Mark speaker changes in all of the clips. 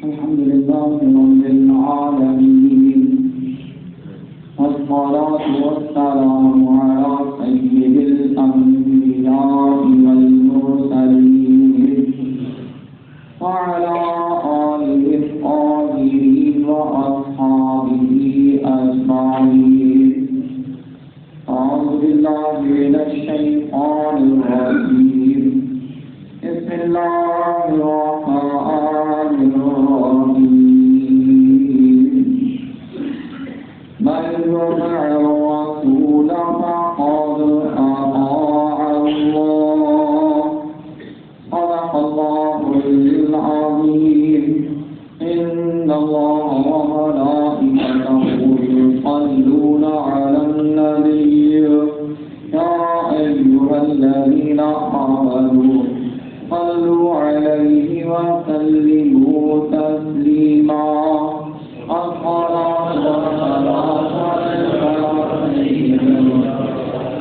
Speaker 1: الحمد لله رب العالمين والصلاة والسلام على سيد الأنبياء والمرسلين وعلى آله الطاهرين وأصحابه أجمعين. أعوذ بالله من الشيطان الرجيم. بسم الله الرحمن الرحيم. من يطع الرسول فقد أطاع الله. صدق الله العظيم. إن الله وملائكته يصلون على النبي يا أيها الذين آمنوا صلوا عليه وسلموا تسليما. الصلاة والسلام عليك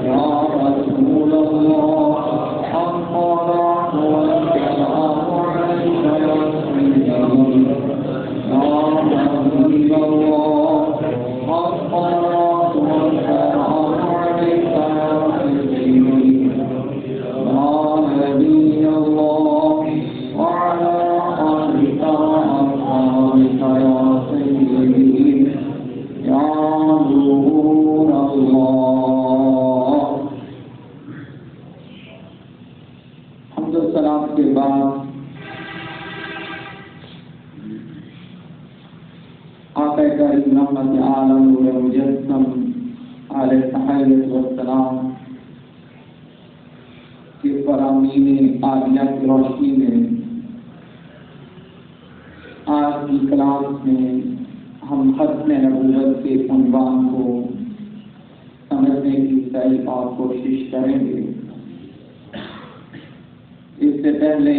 Speaker 1: يا رسول الله. الصلاة والسلام عليك يا سيدي يا حبيب الله. الصلاة والسلام عليك يا سيدي يا نبي الله وعلى آلك وأصحابك يا سيدي يا نور الله. حمد و سلام کے بعد آقا کریم رحمت عالم و مجسم علیہ الصلاۃ والسلام کے فرامین عالیہ کی روشنی میں آج کی کلاس میں ہم ختم نبوت کے عنوان کو سمجھنے کی صحیح اور کوشش کریں گے. اس سے پہلے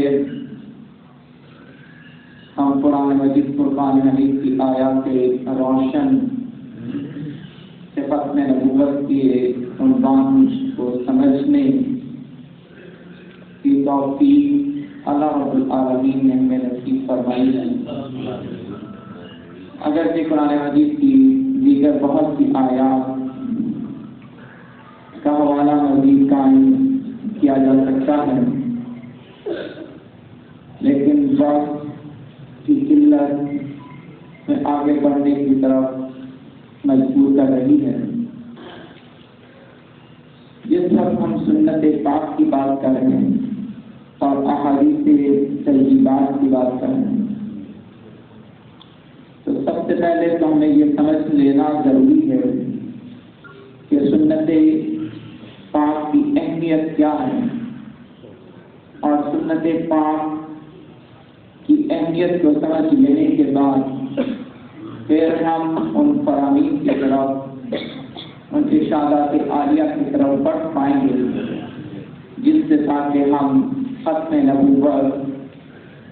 Speaker 1: ہم قرآن مجید فرقان حمید کی آیات روشن سے ختم نبوت کے عنوان کو سمجھنے کی توفیق اللہ رب العالمین نے ہمیں نصیب فرمائی ہے. اگرچہ قرآن مجید کی دیگر بہت سی آیات کا حوالہ مزید قائم کیا جا سکتا ہے، لیکن وقت کی قلت میں آگے بڑھنے کی طرف مجبور کر رہی ہے. جس وقت ہم سنت پاک کی بات کر رہے ہیں اور احادیث طیبات کی بات کر رہے ہیں تو سب سے پہلے تو ہمیں یہ سمجھ لینا ضروری ہے کہ سنت پاک کی اہمیت کیا ہے، اور سنت پاک کی اہمیت کو سمجھ لینے کے بعد پھر ہم ان فرامین کی طرف، ان ارشادات عالیہ کی طرف بڑھ پائیں گے، جس سے تاکہ ہم ختم نبوت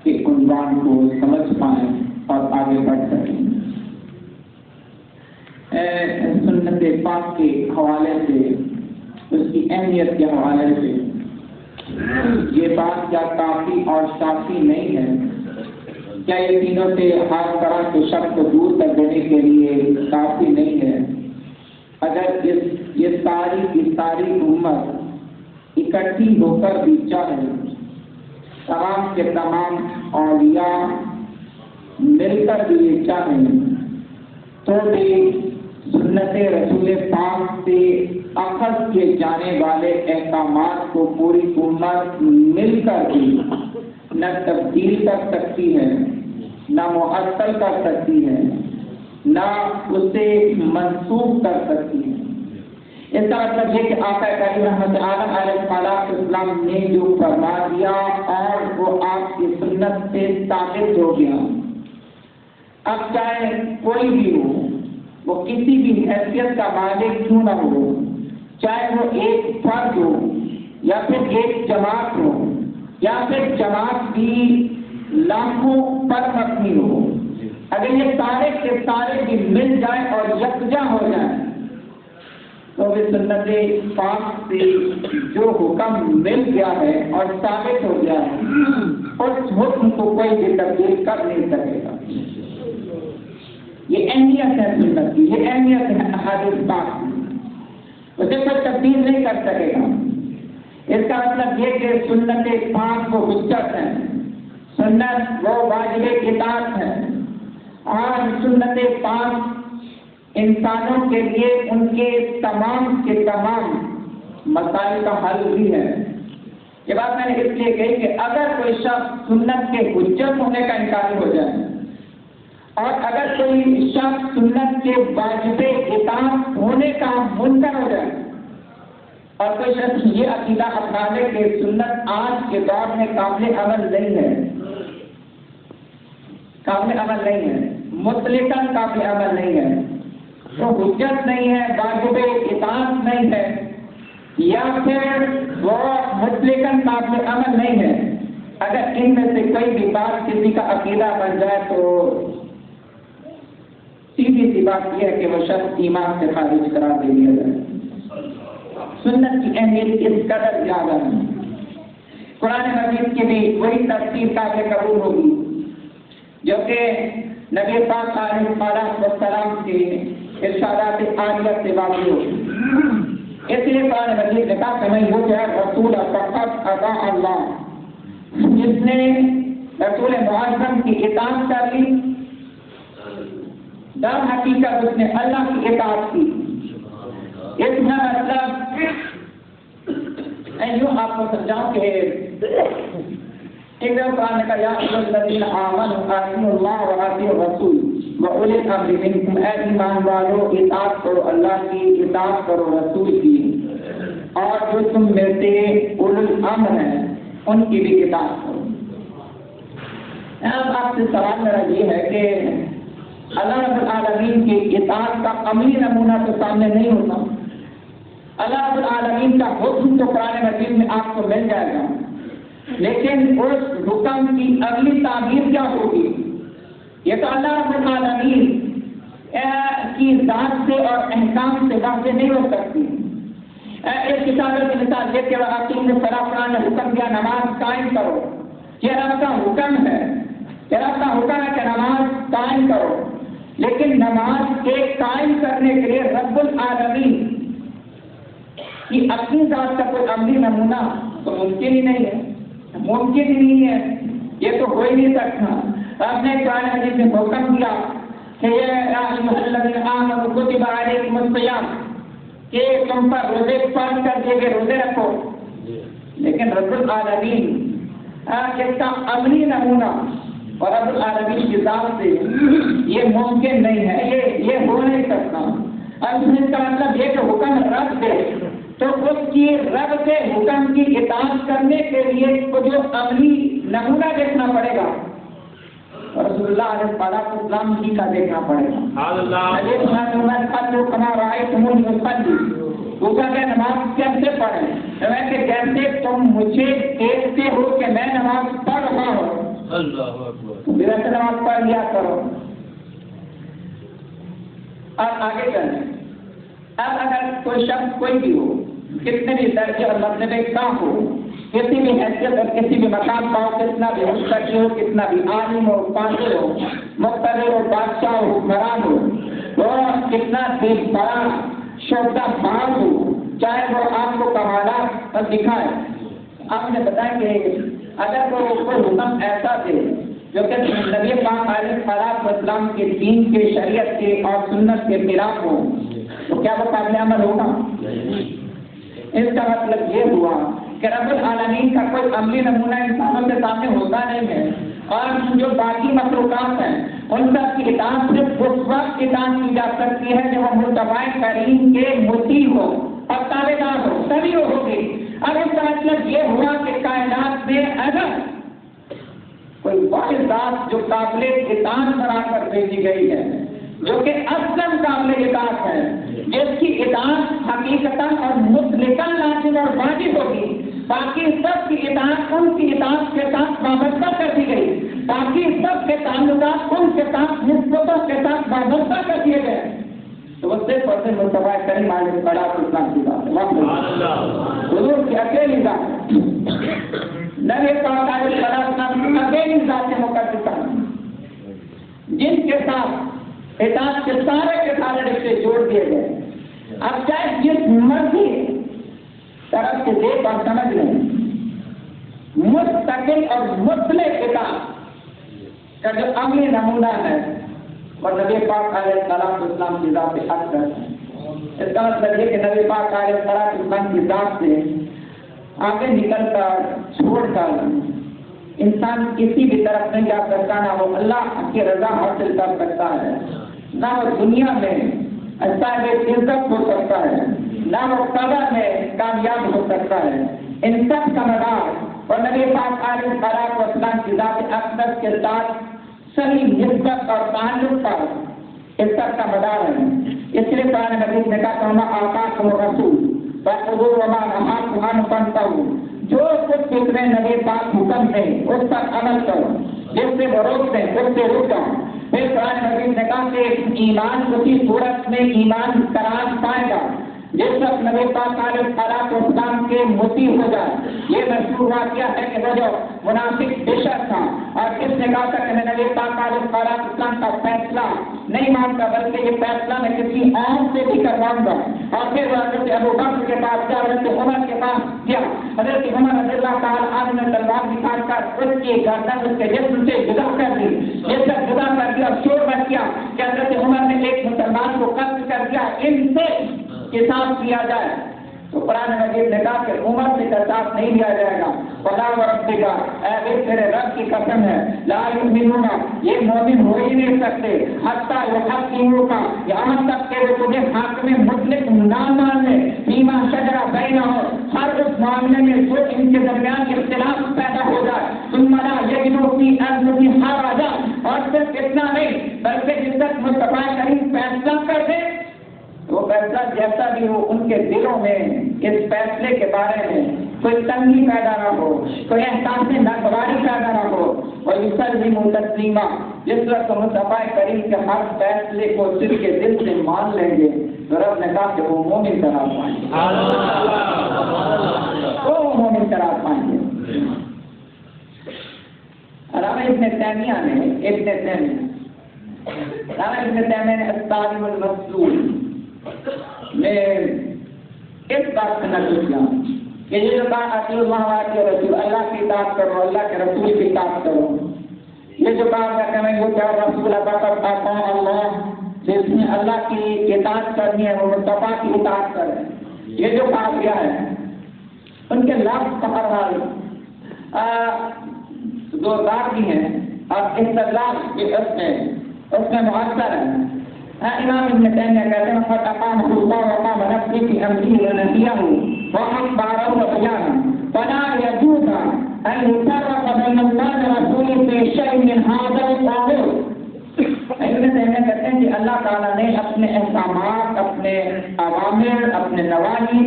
Speaker 1: کے عنوان کو سمجھ پائیں اور آگے بڑھ سکیں. سنت پاک کے حوالے سے، اس کی اہمیت کے حوالے سے یہ بات کیا کافی اور شافی نہیں ہے؟ کیا یہ تینوں سے ہر طرح کے شک کو دور کر دینے کے لیے کافی نہیں ہے؟ اگر یہ ساری امت اکٹھی ہو کر بھی چاہے، تمام کے تمام اولیاء مل کر بھی یہ چاہیں، تو بھی سنت رسول پاک سے اخذ کیے جانے والے احکامات کو پوری امت مل کر بھی نہ تبدیل کر سکتی ہے، نہ معطل کر سکتی ہے، نہ اسے منسوخ کر سکتی ہے. اس کا مطلب ہے کہ آقا کریم رحمت عالم علیہ السلام نے جو فرما دیا اور وہ آپ کی سنت سے ثابت ہو گیا. اب چاہے کوئی بھی ہو، وہ کسی بھی حیثیت کا مالک کیوں نہ ہو، چاہے وہ ایک فرد ہو یا پھر ایک جماعت ہو یا پھر جماعت بھی لاکھوں پر مبنی ہو، اگر یہ سارے کے سارے بھی مل جائیں اور یکجا ہو جائیں تو بھی سنت پاک سے جو حکم مل گیا ہے اور ثابت ہو گیا ہے اس حکم کو کوئی بھی تبدیل کر نہیں سکے گا. یہ اہمیت ہے سنت کی، یہ اہمیت ہے احادیث پاک کی، اسے کوئی تبدیل نہیں کر سکے گا۔ اس کا مطلب یہ کہ سنت پاک وہ حجت ہے، سنت وہ واجب اطاعت ہے، اور سنت پاک انسانوں کے لیے ان کے تمام کے تمام مسائل کا حل بھی ہے۔ یہ بات میں نے اس لیے کہی کہ اگر کوئی شخص سنت کے حجت ہونے کا انکاری ہو جائے، اور اگر کوئی شخص سنت کے واجب اطاعت ہونے کا منکر ہو جائے، اور کوئی شخص یہ عقیدہ اپنا لے کہ سنت آج کے دور میں قابل عمل نہیں ہے، قابل عمل نہیں ہے، مطلقاً قابل عمل نہیں ہے، تو حجت نہیں ہے، واجب اطاعت نہیں ہے، یا پھر وہ مطلقاً قابل عمل نہیں ہے، اگر ان میں سے کوئی بھی بات کسی کا عقیدہ بن جائے تو سیدھی سی بات یہ ہے کہ وہ شخص ایمان سے خارج قرار دے دیا جائے۔ سنت کی اہمیت اس قدر زیادہ ہے، قرآن مجید کی بھی وہی تفسیر قابل قبول ہوگی جو کہ نبی پاک علیہ السلام کے ارشادات عالیہ سے واضح ہوگی۔ اس لیے قرآن مجید نے کہا کہ میں وہ جو ہے رسول فقط اطاع اللہ، جس نے رسول معظم کی اطاعت کر لی، در حقیقت اس نے اللہ کی اطاعت کی۔ اس میں مطلب یوں آپ کو سمجھاؤں کہ ایک دفعہ قرآن نے کہا یا ایھا الذین آمنوا اطیعوا اللہ واطیعوا الرسول واولی الامر منکم، اے ایمان والو اطاعت کرو اللہ کی، اطاعت کرو رسول کی، اور جو تم میں سے اولو الامر ہیں ان کی بھی اطاعت کرو۔ اب آپ سے سوال میرا یہ ہے کہ اللہ رب العالمین کی اطاعت کا عملی نمونہ تو سامنے نہیں ہوتا، اللہ رب العالمین کا حکم تو قرآن مجید میں آپ کو مل جائے گا، لیکن اس حکم کی اگلی تعبیر کیا ہوگی؟ یہ تو اللہ رب العالمین کی ذات سے اور احکام سے واضح نہیں ہو سکتی۔ ایک کتاب کی مثال یہ کہ اقیم الصلاۃ، قرآن نے حکم دیا نماز قائم کرو، یہ رب کا حکم ہے، یہ رب کا حکم ہے کہ نماز قائم کرو، لیکن نماز کے قائم کرنے کے لیے رب العالمین کی اپنی ذات کا کوئی عملی نمونہ تو ممکن ہی نہیں ہے، ممکن ہی نہیں ہے، یہ تو ہو ہی نہیں سکتا۔ آپ نے قرآن مجید میں حکم دیا کہ یا ایھا الذین آمنوا کتب علیکم الصیام، کہ تم پر روزے فرض کر دیے گئے، روزے رکھو، لیکن رب العالمین اس کا عملی نمونہ اور رب العالمین کی ذات سے یہ ممکن نہیں ہے، یہ ہو نہیں سکتا۔ اب اس کا مطلب یہ کہ حکم رب دے تو اس کی رب کے حکم کی اطاعت کرنے کے لیے کو جو عملی نمونہ دیکھنا پڑے گا، رسول اللہ علیہ السلام جی کا دیکھنا پڑے گا۔ وہ کہ نماز کیسے پڑھیں کہ جیسے تم مجھے دیکھتے ہو کہ میں نماز پڑھ رہا ہوں، ویسے نماز پڑھ لیا کرو۔ اب آگے چلیں، اب اگر کوئی شخص کوئی بھی ہو، کتنے بھی درجے اور مرتبے کا ہو، کسی بھی حیثیت اور کسی بھی مقام کا ہو، کتنا بھی مستقل ہو، کتنا بھی عالم ہو، فاضل ہو، مقتدر ہو، بادشاہ ہو، حکمران ہو، اور کتنا بھی بڑا شعبہ باز ہو، چاہے وہ آپ کو کمالات دکھائے، آپ نے بتایا کہ اگر وہ کوئی حکم ایسا دے جو کہ نبی پاک علیہ السلام کے دین کے، شریعت کے اور سنت کے خلاف ہو، تو کیا وہ قابل عمل ہوگا؟ اس کا مطلب یہ ہوا کہ رب العالمین کا کوئی عملی نمونہ انسانوں کے سامنے ہوتا نہیں ہے، اور جو باقی مخلوقات ہیں ان سب کی اطاعت صرف اس وقت اطاعت کی جا سکتی ہے جب وہ مصطفیٰ کریم کے مطیع ہو اور تابع دار ہو، تبھی وہ ہوگی۔ اب اس کا مطلب یہ ہوا کہ کائنات میں اگر کوئی واحد ذات جو قابل اطاعت بنا کر بھیجی گئی ہے، جو کہ اصلاً قابل اطاعت ہے، جس کی اطاعت حقیقتاً اور مطلقاً لازم اور واجب ہوگی، باقی سب کی اطاعت ان کی اطاعت کے ساتھ وابستہ کر دی گئی، باقی سب کے تعلقات ان کے ساتھ نسبتوں کے ساتھ وابستہ کر دیے گئے، تو وہ صرف اور صرف مصطفیٰ کریم علیہ السلام کی بات ہے، حضور کی اکیلی ذات، نبی پاک علیہ السلام کی اکیلی ذات مقدسہ، جن کے ساتھ اطاعت کے سارے رشتے جوڑ دیے گئے. اب چاہے جس مرضی طرف سے دیکھ اور سمجھ لیں، مستقل اور مطلق اطاعت کا جو عملی نمونہ ہے اور نبی پاک علیہ السلام کی ذات اقدس ہے. اس کا مطلب یہ کہ نبی پاک علیہ السلام کی ذات سے آگے نکل کر چھوڑ کر انسان کسی بھی طرف نہیں جا سکتا، نہ وہ اللہ کی رضا حاصل کر سکتا ہے، نہ وہ دنیا میں صاحب عزت ہو سکتا ہے، نہ وہ قبر میں کامیاب ہو سکتا ہے. ان سب کا مدار اور نبی پاک علیہ السلام کی ذات اقدس کے ساتھ صحیح نسبت اور تعلق پر اس سب کا مدار ہے. اس لیے قرآن مجید نے کہا کہ آقاکم رسول فخذوہ وما نہاکم عنہ فانتہوا، جو کچھ تمہیں نبی پاک حکم ہے اس پر عمل کرو، جس سے وہ روکتے ہیں اس سے رک جاؤ. پھر قرآن مجید نے کہا کہ ایمان اسی صورت میں ایمان قرار پائے گا جس وقت نبی پاک علیہ السلام کے مطیع ہو جائے. یہ مشہور واقعہ ہے کہ وہ جو منافق بشر تھا اور کس نے کہا تھا کہ میں نبی پاک علیہ السلام کا فیصلہ نہیں مانتا بلکہ یہ فیصلہ میں کسی اور سے بھی کرواؤں گا. اور پھر وہ حضرت ابو بکر کے پاس گیا، حضرت عمر کے پاس گیا. حضرت عمر رضی اللہ تعالیٰ عنہ نے تلوار نکال کر اس کی گردن اس کے جسم سے جدا کر دی. یہ سب جدا کر دیا اور شور بچ گیا کہ حضرت عمر نے ایک مسلمان کو قتل کر دیا، ان سے قصاص کیا جائے. تو قرآن مجید نے کہا کہ عمر سے قصاص نہیں لیا جائے گا. فلا وربک، اے تیرے رب کی قسم ہے، لا یؤمنون، یہ مومن ہو ہی نہیں سکتے، حتی یحکموک، یہاں تک کہ وہ تجھے حاکم مطلق نہ مان لے، فیما شجر بینہم، ہر اس معاملے میں جو ان کے درمیان اختلاف پیدا ہو جائے. ثم لا یجدوا فی انفسہم حرجا، اور صرف اتنا نہیں بلکہ جس تک مصطفیٰ کریم فیصلہ کر دے وہ فیصلہ جیسا بھی ہو ان کے دلوں میں اس فیصلے کے بارے میں کوئی تنگی پیدا نہ ہو، کوئی احساس ناگواری پیدا نہ ہو. اور یسلموا تسلیما، جس وقت مصطفیٰ کریم کے ہر فیصلے کو دل کے دل سے مان لیں گے تو رب نے کہا کہ وہ مومن قرار پائیں گے، وہ مومن قرار پائیں گے. علامہ ابن تیمیہ نے التعلیم المسلول میں اس بات سے نقل کیا کہ یہ جو کہا اطیعوا اللہ واطیعوا الرسول، اللہ کی اطاعت کرو، اللہ کے رسول کی اطاعت کرو. یہ جو کہا گیا کہ میں یہ کیا رسول اللہ، جس نے اللہ کی اطاعت کرنی ہے وہ مصطفیٰ کی اطاعت کرے، یہ جو کہا گیا ہے ان کے لفظ بہرحال زوردار بھی ہیں اور استدلال بھی اس میں مؤثر ہے. امام ابن تیمیہ کہتے ہیں فَتَقَامَ اللَّهُ وَقَامَ نَفْسِهِ فِي أَمْرِهِ وَنَهْيِهِ وَأَخْبَارَهُ وَبَيَانَهُ فَلَا يَجُوزُ أَنْ يُفَرَّقَ بَيْنَ اللَّهِ وَرَسُولِهِ فِي شَيْءٍ مِنْ هَذَا الْأُمُورِ. ابن تیمیہ کہتے ہیں کہ اللہ تعالیٰ نے اپنے احکامات، اپنے اوامر، اپنے نواہی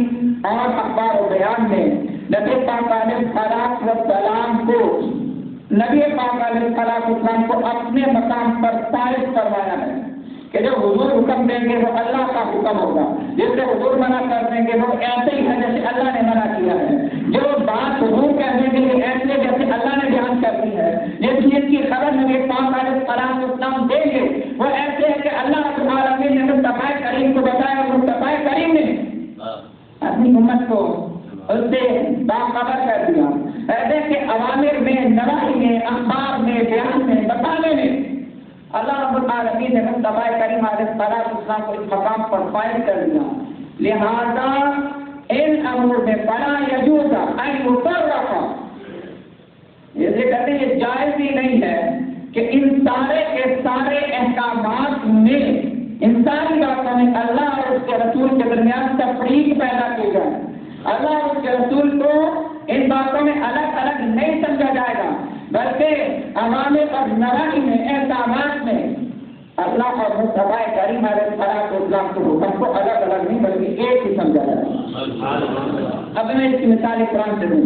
Speaker 1: اور اخبار و بیان میں نبی پاک علیہ السلام کو اپنے مقام پر فائز کروایا ہے کہ جو حضور حکم دیں گے وہ اللہ کا حکم ہوگا، جس سے حضور منع کر دیں گے وہ ایسے ہی ہے جیسے اللہ نے منع کیا ہے. جو بات حضور کہہ دیں گے وہ ایسے جیسے اللہ نے بیان کر دی ہے. جس چیز کی خبر نبی پاک علیہ السلام دیں گے وہ ایسے ہے کہ اللہ رب العالمین نے مصطفیٰ کریم کو بتایا اور مصطفیٰ کریم نے اپنی امت کو اس سے باخبر کر دیا. ایسے کہ اوامر میں، نواہی میں، اخبار میں، بیان میں، بتانے میں اللہ رب العالمین نے مصطفیٰ کریم علیہ السلام کو اس مقام پر فائز کر دیا. لہذا ان امور میں فلا یجوز ان یفرق، یہ کہتے ہیں یہ جائز ہی نہیں ہے کہ ان سارے کے سارے احکامات میں، ان ساری باتوں میں اللہ اور اس کے رسول کے درمیان تفریق پیدا کی جائے. اللہ اور اس کے رسول کو ان باتوں میں الگ الگ نہیں سمجھا جائے گا بلکہ اوامر اور نواہی میں، احکامات میں اللہ اور مصطفیٰ کریم علیہ السلام کے حکم کو الگ الگ نہیں بلکہ ایک ہی سمجھا جائے گا. اب میں اس کی مثال قرآن سے دوں.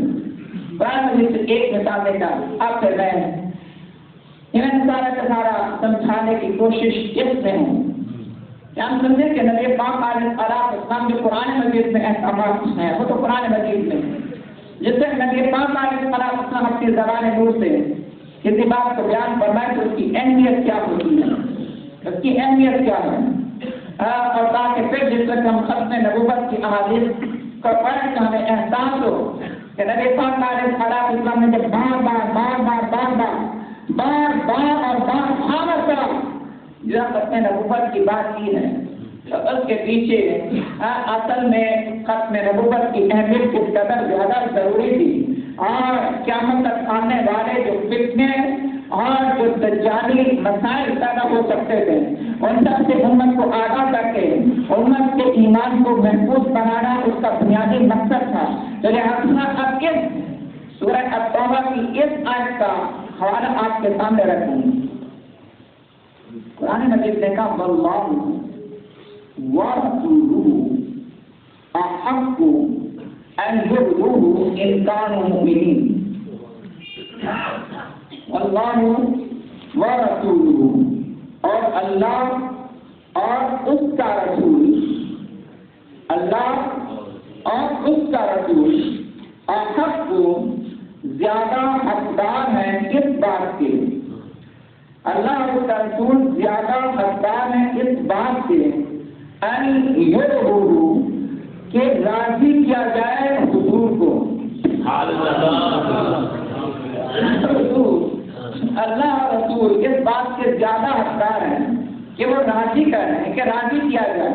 Speaker 1: قرآن میں سے ایک مثال دے کر اب سے میں انہیں سارا سمجھانے کی کوشش اس میں ہوں کہ ہم سمجھیں کہ نبی پاک علیہ السلام جو قرآن مجید میں احکامات ہیں وہ تو قرآن مجید میں جس سے نبی پاک علیہ السلام اپنی زبان نور سے کسی بات کو بیان فرمائے تو اس کی اہمیت کیا ہوتی ہے، اس اس کی اہمیت کیا ہے، اور تاکہ پھر جس وقت ہم ختم نبوت کی احادیث کو پڑھیں تو ہمیں احساس ہو کہ نبی پاک علیہ السلام نے جب بار بار خامر کرا جو ختم نبوت کی بات کی ہے، تو اس کے پیچھے اصل میں ختم نبوت کی اہمیت کس قدر زیادہ ضروری تھی، اور قیامت تک آنے والے جو فتنے اور جو دجالی مسائل پیدا ہو سکتے تھے ان سب سے امت کو آگاہ کر کے امت کے ایمان کو محفوظ بنانا اس کا بنیادی مقصد تھا۔ تو لہٰذا اب اس سورہ التوبہ کی اس آیت کا حوالہ آپ کے سامنے رکھوں گی۔ قرآن مجید نے کہا واللہ ورسولہ احق ان یرضوہ ان کانوا مؤمنین۔ اللہ ورسولہ، اور اللہ اور اس کا رسول، اللہ اور اس کا رسول احق زیادہ حقدار ہیں اس بات کے، اللہ اور اس کا رسول زیادہ حقدار ہیں اس بات کے ان یرضوہ کہ راضی کیا جائے حضور کو۔ اللہ اور رسول اس بات کے زیادہ حقدار ہیں کہ وہ راضی کر رہے ہیں کہ راضی کیا جائے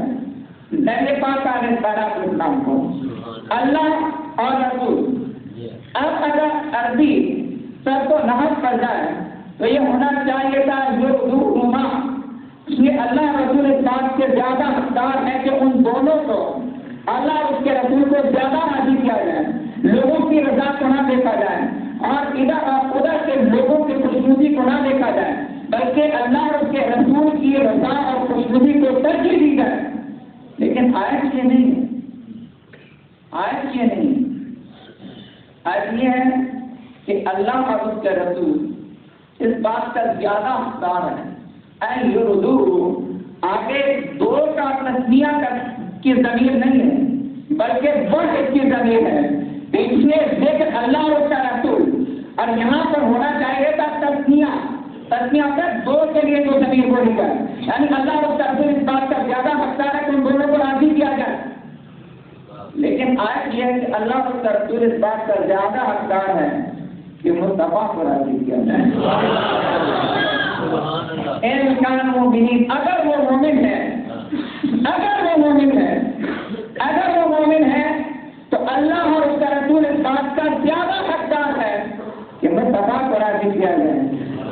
Speaker 1: نبی پاک علیہ السلام کو، اللہ اور رسول۔ اب اگر عربی سر کو نحس پڑ جائے تو یہ ہونا چاہیے تھا یرضوہما، یہ اللہ رسول اس بات کے زیادہ حقدار ہے کہ ان دونوں کو، اللہ اور اس کے رسول کو زیادہ راضی کیا جائے، لوگوں کی رضا کو نہ دیکھا جائے اور ادھر کے لوگوں کی خوشنودی کو نہ دیکھا جائے، بلکہ اللہ اور اس کے رسول کی رضا اور خوشنودی کو ترجیح دی جائے۔ لیکن آیت یہ نہیں ہے، آیت یہ نہیں، آیت یہ ہے کہ اللہ اور اس کے رسول اس بات کا زیادہ حقدار ہے اے یرضوہ، آگے دو کا تسمیہ کی ضمیر نہیں ہے بلکہ واحد کی ضمیر ہے، پیچھے ذکر اللہ اور اس کا رسول، اور یہاں پر ہونا چاہیے تھا تسمیہ پر دو کے لیے جو ضمیر بولی جائے، یعنی اللہ اور اس کا رسول اس بات کا زیادہ حقدار ہے کہ ان دونوں کو راضی کیا جائے۔ لیکن آیت یہ ہے کہ اللہ اور اس کا رسول اس بات کا زیادہ حقدار ہے کہ مصطفیٰ کو راضی کیا جائے۔ ان کان مومنین، اگر وہ مومن ہے تو اللہ اور اس کا رسول اس بات کا زیادہ حقدار ہے کہ مصطفیٰ کو راضی کیا جائے۔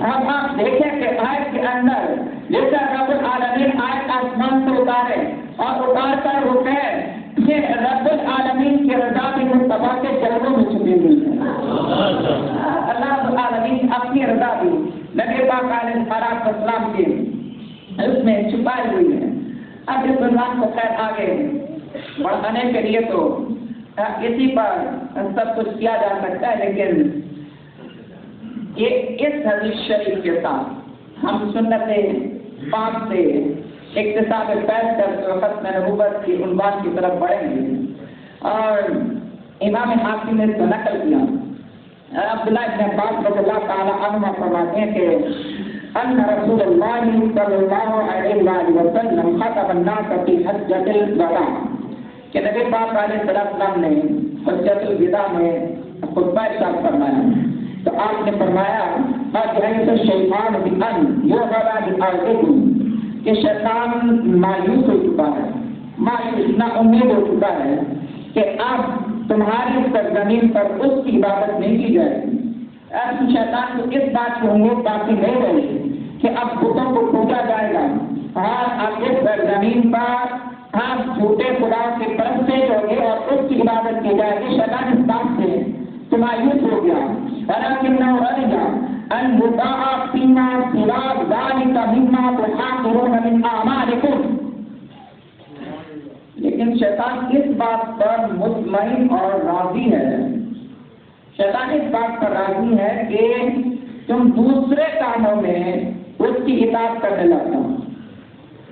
Speaker 1: اب آپ دیکھیں کہ آیت کے اندر جیسا رب العالمین آیت آسمان سے اتارے اور اتار کر وہ کہے کہ رب العالمین کی رضا بھی مصطفیٰ کے جلووں میں چھپی ہوئی ہے۔ اللہ رب العالمین اپنی رضا بھی نبی پاک علیہ السلام کی اس میں چھپائی ہوئی ہے۔ اب اس عنوان کو خیر آگے بڑھانے کے لیے تو اسی پر سب کچھ کیا جا سکتا ہے، لیکن یہ اس حدیث شریف کے ساتھ ہم سنت پاک سے اقتصاد پیش کرتے وقت میں نبوت کی عنوان کی طرف بڑھیں گے، اور امام حاکم نے اس کو نقل کیا۔ عبداللہ بن عباس رضی اللہ تعالی عنہ فرماتے ہیں کہ ان رسول اللہ صلی اللہ علیہ وآلہ وسلم خطب الناس فی حجۃ الوداع، کہ نبی پاک علیہ السلام نے حجۃ الوداع میں خطبہ ارشاد فرمایا، تو آپ نے فرمایا الشیطان بأن یغر بأرضکم، کہ شیطان مایوس ہو چکا ہے، مایوس نا امید ہو چکا ہے کہ اب تمہاری سرزمین پر اس کی عبادت نہیں کی جائے گی۔ اب شیطان کو اس بات کی امید باقی نہیں رہی کہ اب بتوں کو پوجا جائے گا، اور اب اس سرزمین پر آپ جھوٹے خدا کی پرستش ہوگی اور اس کی عبادت کی جائے گی۔ شیطان اس بات سے مایوس ہو گیا، ولكنه رجع ان يطاع فيما سوى ذلك مما تحاقرون من اعمالكم، لیکن شیطان اس بات پر مطمئن اور راضی ہے، شیطان اس بات پر راضی ہے کہ تم دوسرے کاموں میں اس کی اطاعت کرنے لگتا ہو۔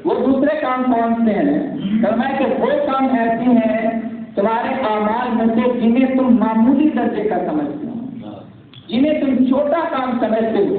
Speaker 1: وہ دوسرے کام کون سے ہیں؟ فرمایا کہ وہ کام ایسے ہیں تمہارے اعمال میں سے جنہیں تم معمولی درجے کا سمجھتے ہو، جنہیں تم چھوٹا کام سمجھتے ہو،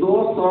Speaker 1: 200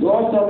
Speaker 1: 200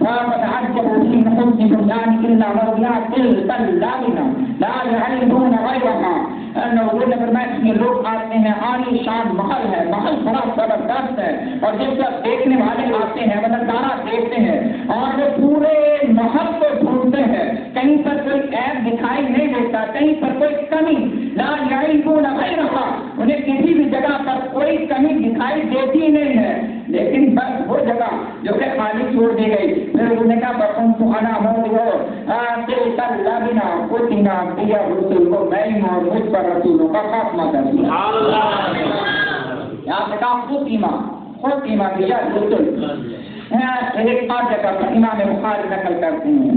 Speaker 1: فتعجبوا من حسن بنيان إلا موضع تلك اللبنة لا يعلمون غيرها। نقول فرمائے لوگ آتے ہیں، عالی شان محل ہے، محل بڑا زبردست ہے، اور جس وقت دیکھنے والے آتے ہیں وہ نظارہ دیکھتے ہیں اور وہ پورے محل کو ڈھونڈتے کامل ہے، کہیں پر کوئی عیب دکھائی نہیں دیتا، کہیں پر کوئی کمی لا یعیبون غیرہا، انہیں کسی بھی جگہ پر کوئی کمی دکھائی دیتی نہیں ہے، لیکن بس وہ جگہ جو کہ خالی چھوڑ دی گئی، پھر انہوں نے کہا بکنت انا موضع تلک اللبنہ فتن بی الرسل، وہ میں ہوں اور مجھ پر رسولوں کا خاتمہ کر دیا۔ یہاں سے کہا ختم بی الرسل، ایک اور جگہ پر امام بخاری نقل کرتے ہیں،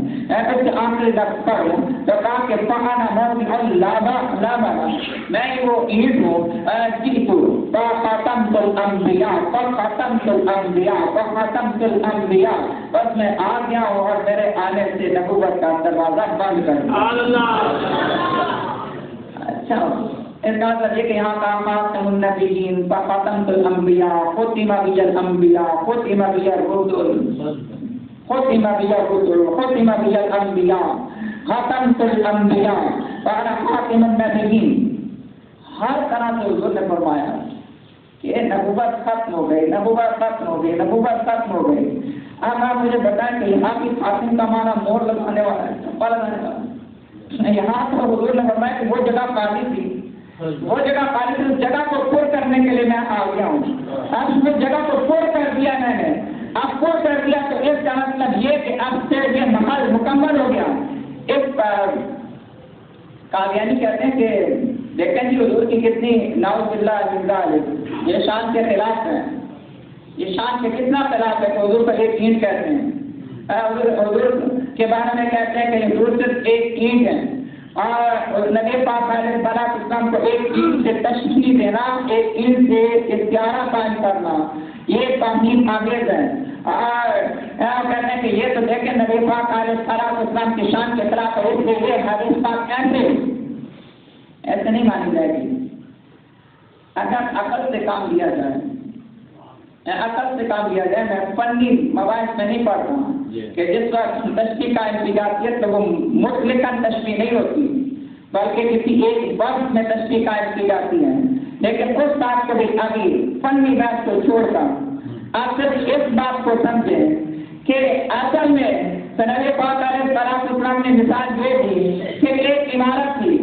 Speaker 1: اس کے آخری لفظ پر تو کہا کہ فانا موضع اللبنہ، میں وہ اینٹ ہوں جیتو فختمت الانبیاء فختمت الانبیاء فختمت الانبیاء، بس میں آ گیا ہوں اور میرے آنے سے نبوت کا دروازہ بند کر دیا۔ اچھا اس کا مطلب یہ کہ یہاں کا خاتم النبیین فختمت الانبیاء ختم بی الانبیاء ختم بی الرسل ختم بی الرسل ختم بی الانبیاء ختمت الانبیاء وانا خاتم النبیین، ہر طرح سے حضور نے فرمایا کہ نبوت ختم ہو گئی، نبوت ختم ہو گئی، نبوت ختم ہو گئی۔ اب آپ مجھے بتائیں کہ یہاں کی خاتم کا معنی مور لگانے والا ہے، چپا لگانے والا ہے۔ یہاں تو حضور نے فرمایا کہ وہ جگہ خالی تھی، وہ جگہ خالی تھی، اس جگہ کو پر کرنے کے لیے میں آ گیا ہوں، اب اس جگہ کو پر کر دیا میں نے، اب پر کر دیا تو اس کا مطلب یہ کہ اب سے یہ محل مکمل ہو گیا۔ اس پر قادیانی کہتے ہیں کہ دیکھیں جی حضور کی کتنی نعوذ باللہ من ذالک، یہ شان کے خلاف ہے، یہ شان کے کتنا خلاف ہے کہ حضور پر ایک اینٹ کہتے ہیں، حضور کے بارے میں کہتے ہیں کہ حضور صرف ایک اینٹ ہے، اور نبی پاک علیہ السلام کو ایک اینٹ سے تشبیہ دینا، ایک اینٹ سے اختیارہ قائم کرنا، یہ توہین آمیز ہے۔ اور کہتے ہیں کہ یہ تو دیکھیں نبی پاک علیہ السلام کی شان کے خلاف ہے، اس لیے یہ حدیث پاک ایسے نہیں مانی جائے گی۔ اگر عقل سے کام لیا جائے، عقل سے کام لیا جائے، میں فنی مباحث میں نہیں پڑھتا کہ جس وقت تشبیہ قائم کی جاتی ہے تو وہ مطلقاً تشبیہ نہیں ہوتی، بلکہ کسی ایک وقت میں تشبیہ قائم کی جاتی ہے، لیکن اس بات کو بھی ابھی فنی بات کو چھوڑ کر آپ صرف اس بات کو سمجھیں کہ اصل میں نبی پاک علیہ السلام نے مثال یہ دی کہ ایک عمارت تھی،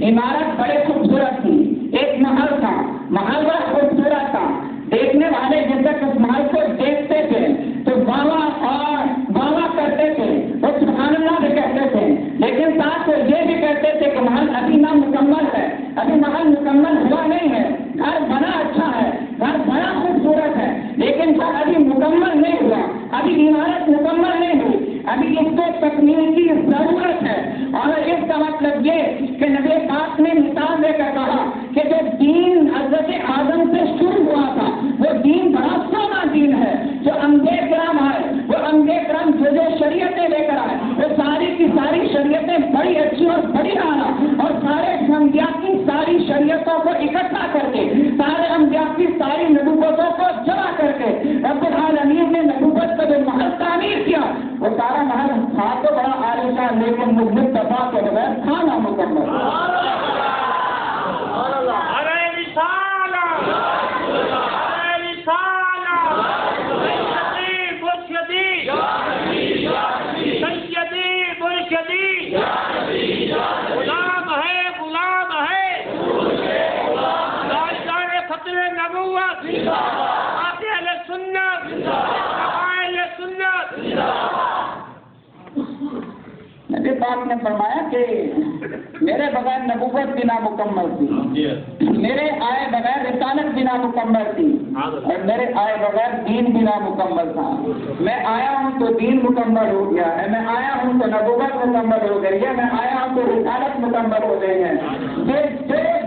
Speaker 1: عمارت بڑے خوبصورت تھی، ایک محل تھا، محل بڑا خوبصورت تھا، دیکھنے والے جب تک اس محل کو دیکھتے تھے تو واہ کرتے تھے، وہ سبحان اللہ بھی کہتے تھے، لیکن ساتھ وہ یہ بھی کہتے تھے کہ محل ابھی نہ مکمل ہے، ابھی محل مکمل ہوا نہیں ہے، گھر بنا اچھا ہے، گھر بڑا خوبصورت ہے، لیکن گھر ابھی مکمل نہیں ہوا، ابھی عمارت مکمل نہیں ہوئی، ابھی اس کو تکمیل کی ضرورت ہے۔ اور اس کا مطلب یہ کہ نبی پاک نے مثال دے کر کہا کہ جو دین حضرت آدم سے شروع ہوا تھا وہ دین بڑا سونا دین ہے، جو انبیاء کرام آئے، وہ انبیاء کرام جو شریعتیں لے کر آئے، وہ ساری کی ساری شریعتیں بڑی اچھی اور بڑی اعلیٰ، اور سارے انبیاء کی ساری شریعتوں کو اکٹھا کر کے، سارے انبیاء کی ساری نبوتوں کو جمع کر کے رب العالمین نے نبوت کا جو محل تعمیر کیا، وہ سارا محل تھا تو بڑا عالیشان، لیکن مصطفیٰ کے بغیر تھا نہ مکمل۔ نبی پاک نے فرمایا کہ میرے بغیر نبوت بھی نامکمل تھی، میرے آئے بغیر رسالت بھی نامکمل تھی، اور میرے آئے بغیر دین بھی نامکمل تھا۔ میں آیا ہوں تو دین مکمل ہو گیا ہے، میں آیا ہوں تو نبوت مکمل ہو گئی ہے، میں آیا ہوں تو رسالت مکمل ہو گئی ہے۔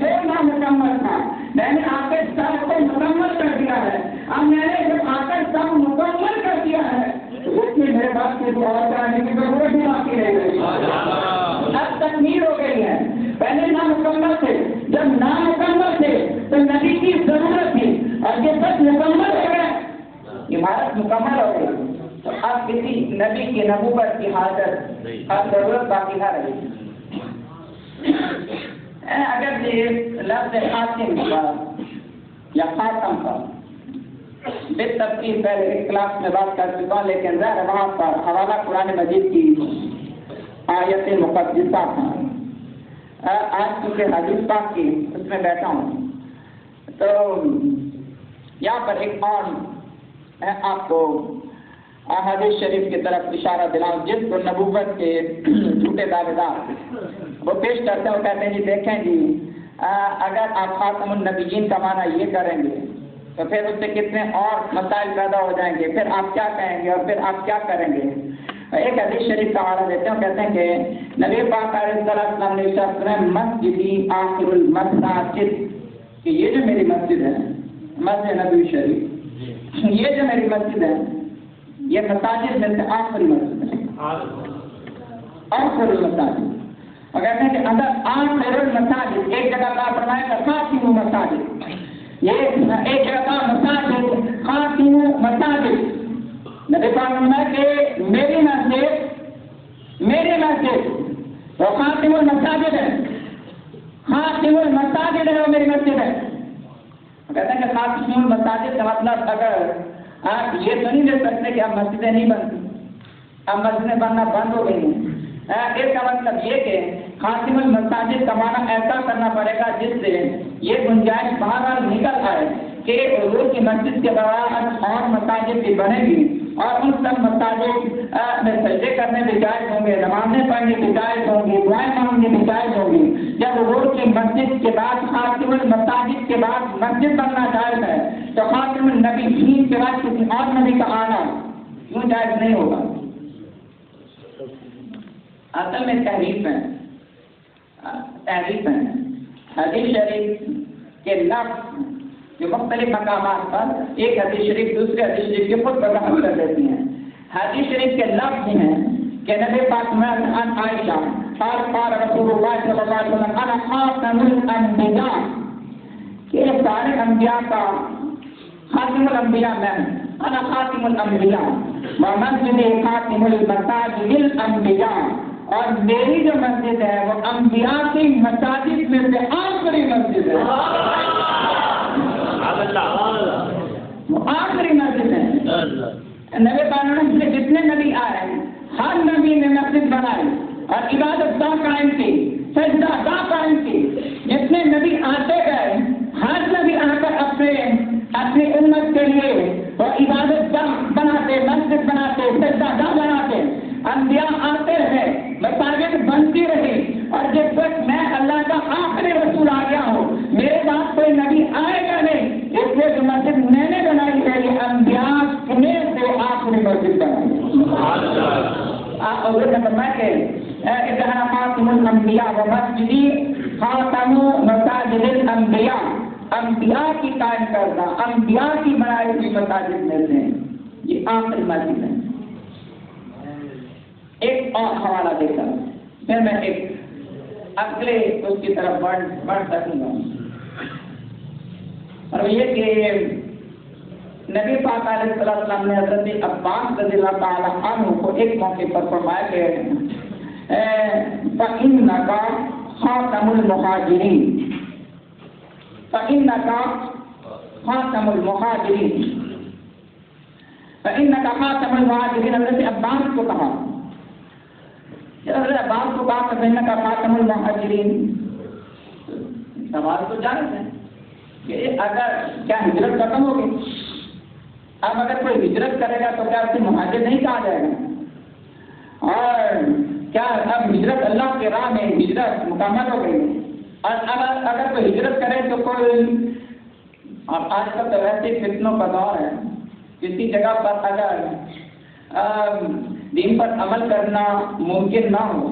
Speaker 1: جو نامکمل تھا میں نے آ کے سب کو مکمل کر دیا ہے، اب میں نے جب آ کر سب مکمل کر دیا ہے اس میں میرے بات کی دعا کرانے کی ضرورت ہی باقی رہ گئی، اب تکمیل ہو گئی ہے۔ پہلے نامکمل تھے، جب نامکمل تھے تو نبی کی ضرورت تھی، اور یہ سب مکمل ہو گئے، عمارت مکمل ہو گئی، تو اب کسی نبی کی نبوت کی حاجت اب ضرورت باقی نہ رہی۔ اگر یہ لفظ خاتم کا یا خاتم کا بے تفصیل پہلے ایک کلاس میں بات کر چکا ہوں، لیکن ظاہر وہاں پر حوالہ قرآن مجید کی آیت مقدسہ تھا۔ آج کیونکہ حدیث پاک کی اس میں بیٹھا ہوں تو یہاں پر ایک اور آپ کو حدیث شریف کی طرف اشارہ دلاؤں، جس کو نبوت کے جھوٹے دعوے دار وہ پیش کرتے ہیں، وہ کہتے ہیں جی دیکھیں جی اگر آپ خاتم النبیین کا معنی یہ کریں گے تو پھر اس سے کتنے اور مسائل پیدا ہو جائیں گے، پھر آپ کیا کہیں گے اور پھر آپ کیا کریں گے۔ ایک حدیث شریف کا حوالہ دیتے ہیں، کہتے ہیں کہ نبی پاک علیہ السلام نے ارشاد فرمایا مسجدی آخر المساجد، کہ یہ جو میری مسجد ہے مسجد نبوی شریف، یہ جو میری مسجد ہے یہ مساجد میں سے آخری مسجد ہے، آخر المساجد۔ اور کہتے ہیں کہ اندر آخر المساجد، ایک جگہ کا فرمایا کہ خاتم المساجد، یہ ایک جگہ کا مساجد خاتم المساجد۔ نبی پاک نے کہ میری مسجد وہ خاتم المساجد ہے، خاتم المساجد ہے، وہ میری مسجد ہے۔ کہتے ہیں کہ خاتم المساجد کا مطلب اگر آپ یہ تو نہیں دیکھ سکتے کہ اب مسجدیں نہیں بنتی، اب مسجدیں بننا بند ہو گئی ہیں۔ اس کا مطلب یہ کہ خاتم المساجد کا معنی ایسا کرنا پڑے گا جس سے یہ گنجائش باہر نکل آئے کہ حضور کی مسجد کے بعد اور مساجد بھی بنے گی اور ان سب مساجد میں سجدے کرنے بھی جائز ہوں گے، نمازیں پڑھنے بھی جائز ہوں گی، دعائیں مانگنے بھی جائز ہوں گی۔ جب حضور کی مسجد کے بعد خاتم المساجد کے بعد مسجد بننا جائز ہے تو خاتم النبیین کے بعد کسی اور نبی کا آنا کیوں جائز نہیں ہوگا؟ اصل میں تحریف ہے، حدیث شریف کے لفظ جو مختلف مقامات پر ایک حدیث شریف دوسرے حدیث شریف کی خود وضاحت کر دیتی ہیں۔ حدیث شریف کے لفظ ہیں کہ نبی پاک میں عن عائشہ قال رسول اللہ صلی اللہ علیہ وسلم انا خاتم الانبیاء، کہ سارے انبیاء کا خاتم الانبیاء میں ہوں، انا خاتم الانبیاء ومسجد خاتم المساجد الانبیاء، اور میری جو مسجد ہے وہ انبیاء کی مساجد میں سے آخری مسجد ہے، وہ آخری مسجد ہے۔ نبی پاک سے جتنے نبی آئے ہر نبی نے مسجد بنائی اور عبادت گاہ قائم کی، سجدہ گاہ قائم کی۔ جتنے نبی آتے گئے ہر نبی آ کر اپنی امت کے لیے وہ عبادت گاہ بناتے، مسجد بناتے، سجدہ گاہ بناتے۔ انبیاء آتے رہے، مساجد بنتی رہی، اور جب تک میں اللہ کا آخری رسول آ گیا ہوں میرے بعد کوئی نبی آئے گا نہیں، اس لیے جو مسجد میں نے بنائی ہے یہ انبیاء میں سے آخری مسجد بنائی۔ حضور نے فرمایا کہ اذا خاتم الانبیاء و مسجدی خاتم مساجد الانبیاء، انبیاء کی قائم کردہ، انبیاء کی بنائی ہوئی مساجد میں سے یہ آخری مسجد ہے۔ ایک اور حوالہ دے کر پھر میں ایک اگلے اس کی طرف بڑھ سکوں گا، اور یہ کہ نبی پاک علیہ السلام نے حضرت عباس رضی اللہ تعالیٰ عنہ کو ایک موقع پر فرمایا کہ فَإِنَّكَ خَاتَمُ الْمُهَاجِرِينَ، فَإِنَّكَ خَاتَمُ الْمُهَاجِرِينَ، فَإِنَّكَ خَاتَمُ الْمُهَاجِرِينَ۔ حضرت عباس کو کہا، حضرت عباس کو کہا فَإِنَّكَ خَاتَمُ الْمُهَاجِرِينَ۔ سوال تو جانتے ہیں کہ اگر کیا ہجرت ختم ہوگی؟ اب اگر کوئی ہجرت کرے گا تو کیا اسے مہاجر نہیں کہا جائے گا؟ اور کیا اب ہجرت اللہ کے راہ میں ہجرت مکمل ہو گئی؟ اور اگر کوئی ہجرت کرے تو کوئی، اب آج کل تو ویسے فتنوں کا دور ہے، کسی جگہ پر اگر دین پر عمل کرنا ممکن نہ ہو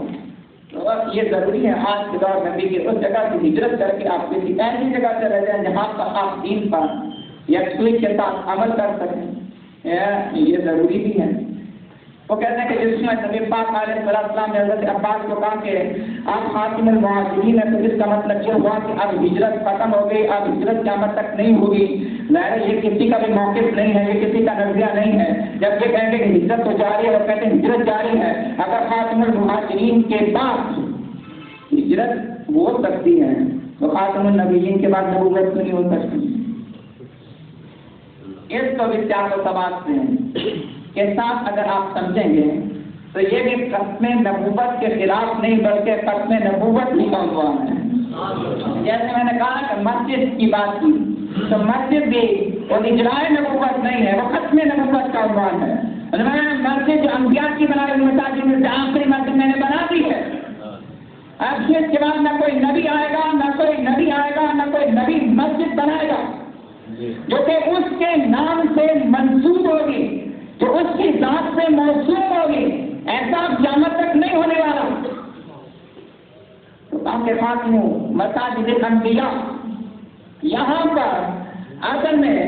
Speaker 1: تو یہ ضروری ہے آج کے دور میں بھی کہ اس جگہ سے ہجرت کر کے آپ کسی ایسی جگہ سے رہ جائیں جہاں پر آپ دین پر یکسوئی کے ساتھ عمل کر سکیں، یہ ضروری بھی ہے۔ وہ کہتے ہیں کہ جس میں نبی پاک علیہ السلام نے حضرت عباس کو کہا کہ آپ خاتم المہاجرین ہیں، تو اس کا مطلب یہ ہوا کہ اب ہجرت ختم ہو گئی، اب ہجرت قیامت تک نہیں ہوگی۔ ظاہر یہ کسی کا بھی موقف نہیں ہے، یہ کسی کا نظریہ نہیں ہے۔ جب یہ کہیں گے کہ ہجرت تو جاری ہے، وہ کہتے ہیں ہجرت جاری ہے۔ اگر خاتم المہاجرین کے بعد ہجرت ہو سکتی ہے تو خاتم النبیین کے بعد نبوت نہیں ہو سکتی۔ اس کو بھی چار سماج سے کے ساتھ اگر آپ سمجھیں گے تو یہ بھی ختم نبوت کے خلاف نہیں بلکہ ختم نبوت ہی کا عنوان ہے۔ جیسے میں نے کہا کہ مسجد کی بات کی تو مسجد بھی وہ اجرائے نبوت نہیں ہے، وہ ختم نبوت کا عنوان ہے۔ مسجد جو انبیاء کی بنائی مساجد میں سے آخری مسجد میں نے بنا دی ہے۔ اب اس کے بعد نہ کوئی نبی آئے گا، نہ کوئی نبی آئے گا، نہ کوئی نبی مسجد بنائے گا جو کہ اس کے نام سے منسوب ہوگی، جو اس کی ذات سے موصوف ہوگی، ایسا قیامت تک نہیں ہونے والا۔ تو آپ کے پاس مساجد انبیاء یہاں پر اصل میں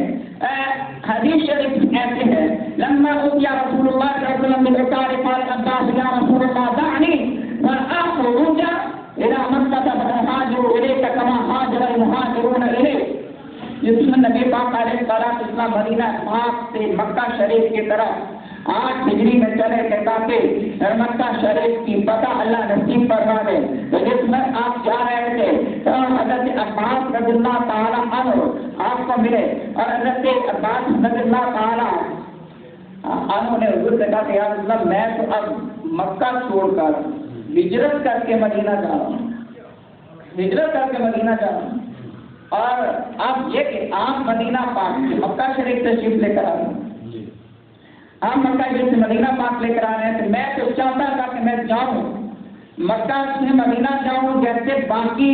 Speaker 1: حدیث شریف ایسے ہے، لما اوتي رسول الله صلی اللہ علیہ وسلم بالعطار قال عباس یا رسول اللہ دعني فاخرج الى مکہ فاهاجر اليك كما هاجر المهاجرون اليك۔ جس میں نبی پاک علیہ السلام مدینہ پاک سے مکہ شریف کی طرف 8 ہجری میں چلے تھے تاکہ مکہ شریف کی فتح اللہ نصیب فرما دے۔ تو جس میں آپ جا رہے تھے تو حضرت عباس رضی اللہ تعالیٰ عنہ آپ کو ملے اور حضرت عباس رضی اللہ تعالیٰ عنہ نے حضور سے کہا کہ یا رسول اللہ میں تو اب مکہ چھوڑ کر ہجرت کر کے مدینہ جا رہا ہوں، ہجرت کر کے مدینہ جا رہا ہوں، اور اب یہ کہ آپ مدینہ پاک مکہ شریف تشریف لے کر آ رہے ہیں، آپ مکہ شریف سے مدینہ پاک لے کر آ رہے ہیں، تو میں تو چاہتا تھا کہ میں جاؤں مکہ سے مدینہ جاؤں جیسے باقی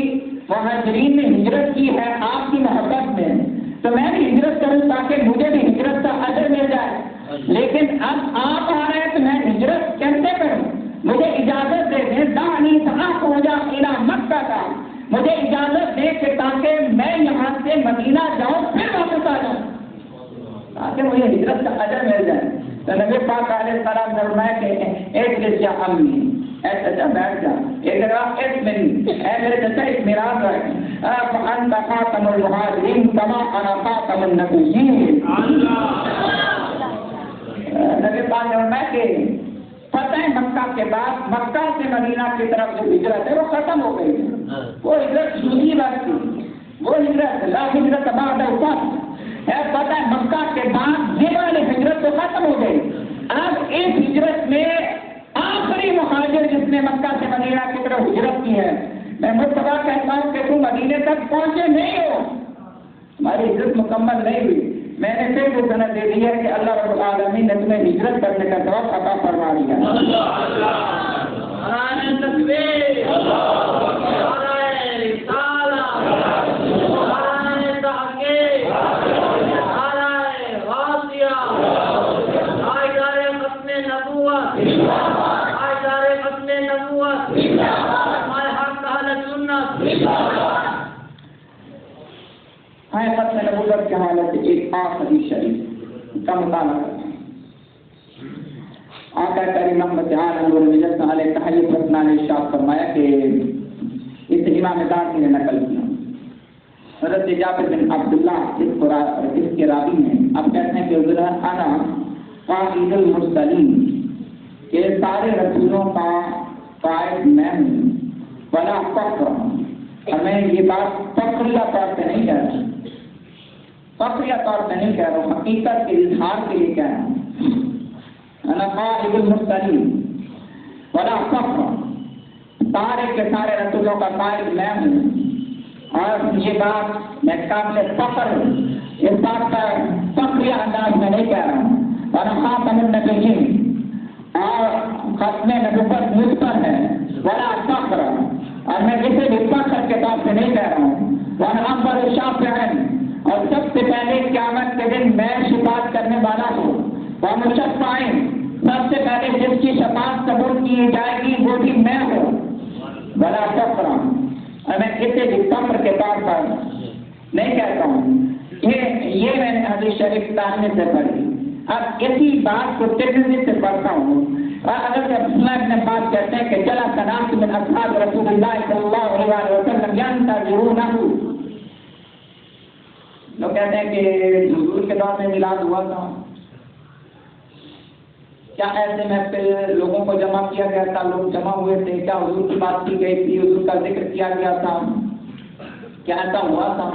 Speaker 1: مہاجرین نے ہجرت کی ہے آپ کی محبت میں، تو میں بھی ہجرت کروں تاکہ مجھے بھی ہجرت کا اجر مل جائے۔ لیکن اب آپ آ رہے ہیں تو میں ہجرت کیسے کروں؟ مجھے اجازت دے دیں، دعنی فاخرج الی مکہ کا، مجھے اجازت دے کہ تاکہ میں یہاں سے مدینہ جاؤں پھر واپس آ جاؤں تاکہ مجھے ہجرت کا اجر مل جائے۔ تو نبی پاک علیہ السلام نے فرمایا کہ ایک دل یا امی اے چچا بیٹھ جا، ایک جگہ ایک منی اے میرے چچا ایک میراث ہے، فانت خاتم المہاجرین کما انا خاتم النبیین۔ نبی پاک نے فرمایا کہ فتح مکہ کے بعد مکہ سے مدینہ کی طرف جو ہجرت ہے وہ ختم ہو گئی ہے، وہ ہجرت دوسری بات تھی، وہ ہجرت لا ہجرت بعد الفتح ہے، فتح مکہ کے بعد یہ والی ہجرت تو ختم ہو گئی۔ اب اس ہجرت میں آخری مہاجر جس نے مکہ سے مدینہ کی طرف ہجرت کی ہے، میں مصطفیٰ کہتا ہوں کہ تم مدینے تک پہنچے نہیں ہو، تمہاری ہجرت مکمل نہیں ہوئی۔ میں نے پھر وہ سند دے دی ہے کہ اللہ رب العالمین نے تمہیں ہجرت کرنے کا شوق عطا فرما دیا۔ ختم نبوت کے حوالے سے ایک اور حدیث شریف کا مطالعہ کرتے ہیں۔ آقا کریم محمد عالم علیہ تحریف رسنا نے ارشاد فرمایا کہ اس امام دارمی نے نقل کیا، حضرت جابر بن عبداللہ اس کے راوی ہیں، اب کہتے ہیں کہ حضور انا قائد المرسلین، کہ سارے رسولوں کا قائد میں ہوں، ولا فخر، اور میں یہ بات فخریہ طور پہ نہیں کہہ رہا، فخریہ طور پہ نہیں کہہ رہا ہوں، حقیقت کے اظہار کے لیے کہہ رہا ہوں۔ انا قائد المرسلین ولا فخر، سارے کے سارے رسولوں کا قائد میں ہوں، اور یہ بات میں قابل فخر اس بات پر فخریہ انداز میں نہیں کہہ رہا ہوں۔ اور خاتم النبیین، اور ختم نبوت مجھ پر ہے، ولا فخر، اور میں کسی بھی فخر کے طور سے نہیں کہہ رہا ہوں۔ وَأَنَا أَوَّلُ الشَّافِعِينَ، اور سب سے پہلے قیامت کے دن میں شفاعت کرنے والا ہوں۔ وَمُشَفَّعٍ، سب سے پہلے جس کی شفاعت قبول کی جائے گی وہ بھی میں ہوں۔ وَلَا فَخْرًا، اور میں کسی بھی فخر کے طور پر نہیں کہتا ہوں۔ یہ میں نے حدیث شریف تانے سے پڑھی۔ اب اسی بات کو ترمذی سے پڑھتا ہوں، اور حضرت عبداللہ ابن عباس کہتے ہیں کہ جلا ناس من اصحاب رسول اللہ صلی اللہ علیہ وسلم ينتظرونه، لوگ کہتے ہیں کہ حضور کے دور میں میلاد ہوا تھا، کیا ایسے محفل لوگوں کو جمع کیا گیا تھا، لوگ جمع ہوئے تھے، کیا حضور کی بات کی گئی تھی، حضور کا ذکر کیا گیا تھا، کیا ایسا ہوا تھا،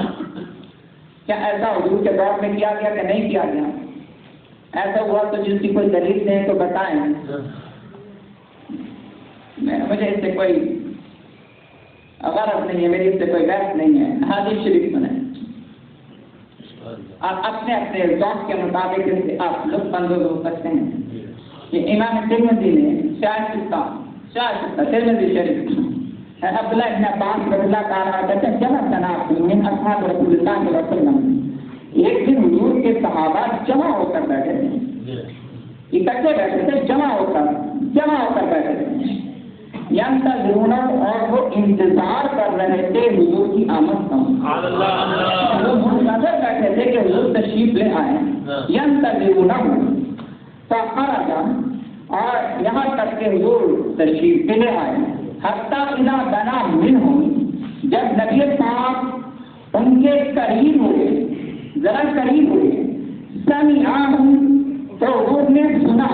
Speaker 1: کیا ایسا حضور کے دور میں کیا گیا کہ نہیں کیا گیا؟ ایسا ہوا تو جس کی کوئی دلیل دیں تو بتائیں۔ مجھے اس سے کوئی غرض نہیں ہے، میری اس سے کوئی بحث نہیں ہے، حدیث شریف سنیں، آپ اپنے اپنے ذوق کے مطابق ان سے آپ لطف اندوز ہو سکتے ہیں۔ یہ امام ترمذی نے شاہ ترمذی شریف عبداللہ ابن عباس رضی اللہ تعالیٰ عنہ کہتے ہیں جمع تناس من اصحاب رسول اللہ صلی اللہ علیہ وسلم، ایک دن حضور کے صحابہ جمع ہو کر بیٹھے تھے، اکٹھے بیٹھے تھے، جمع ہو کر بیٹھے تھے، ینتظرون، اور وہ انتظار کر رہے تھے حضور کی آمد کا، وہ منتظر بیٹھے تھے کہ حضور تشریف لے آئے، ینتظرون فخرج، اور یہاں تک کہ حضور تشریف لے آئے، حتیٰ اذا دنا منہم، جب نبی پاک ان کے قریب ہوئے، ذرا قریب ہوئے، سمعہم، تو حضور نے سنا،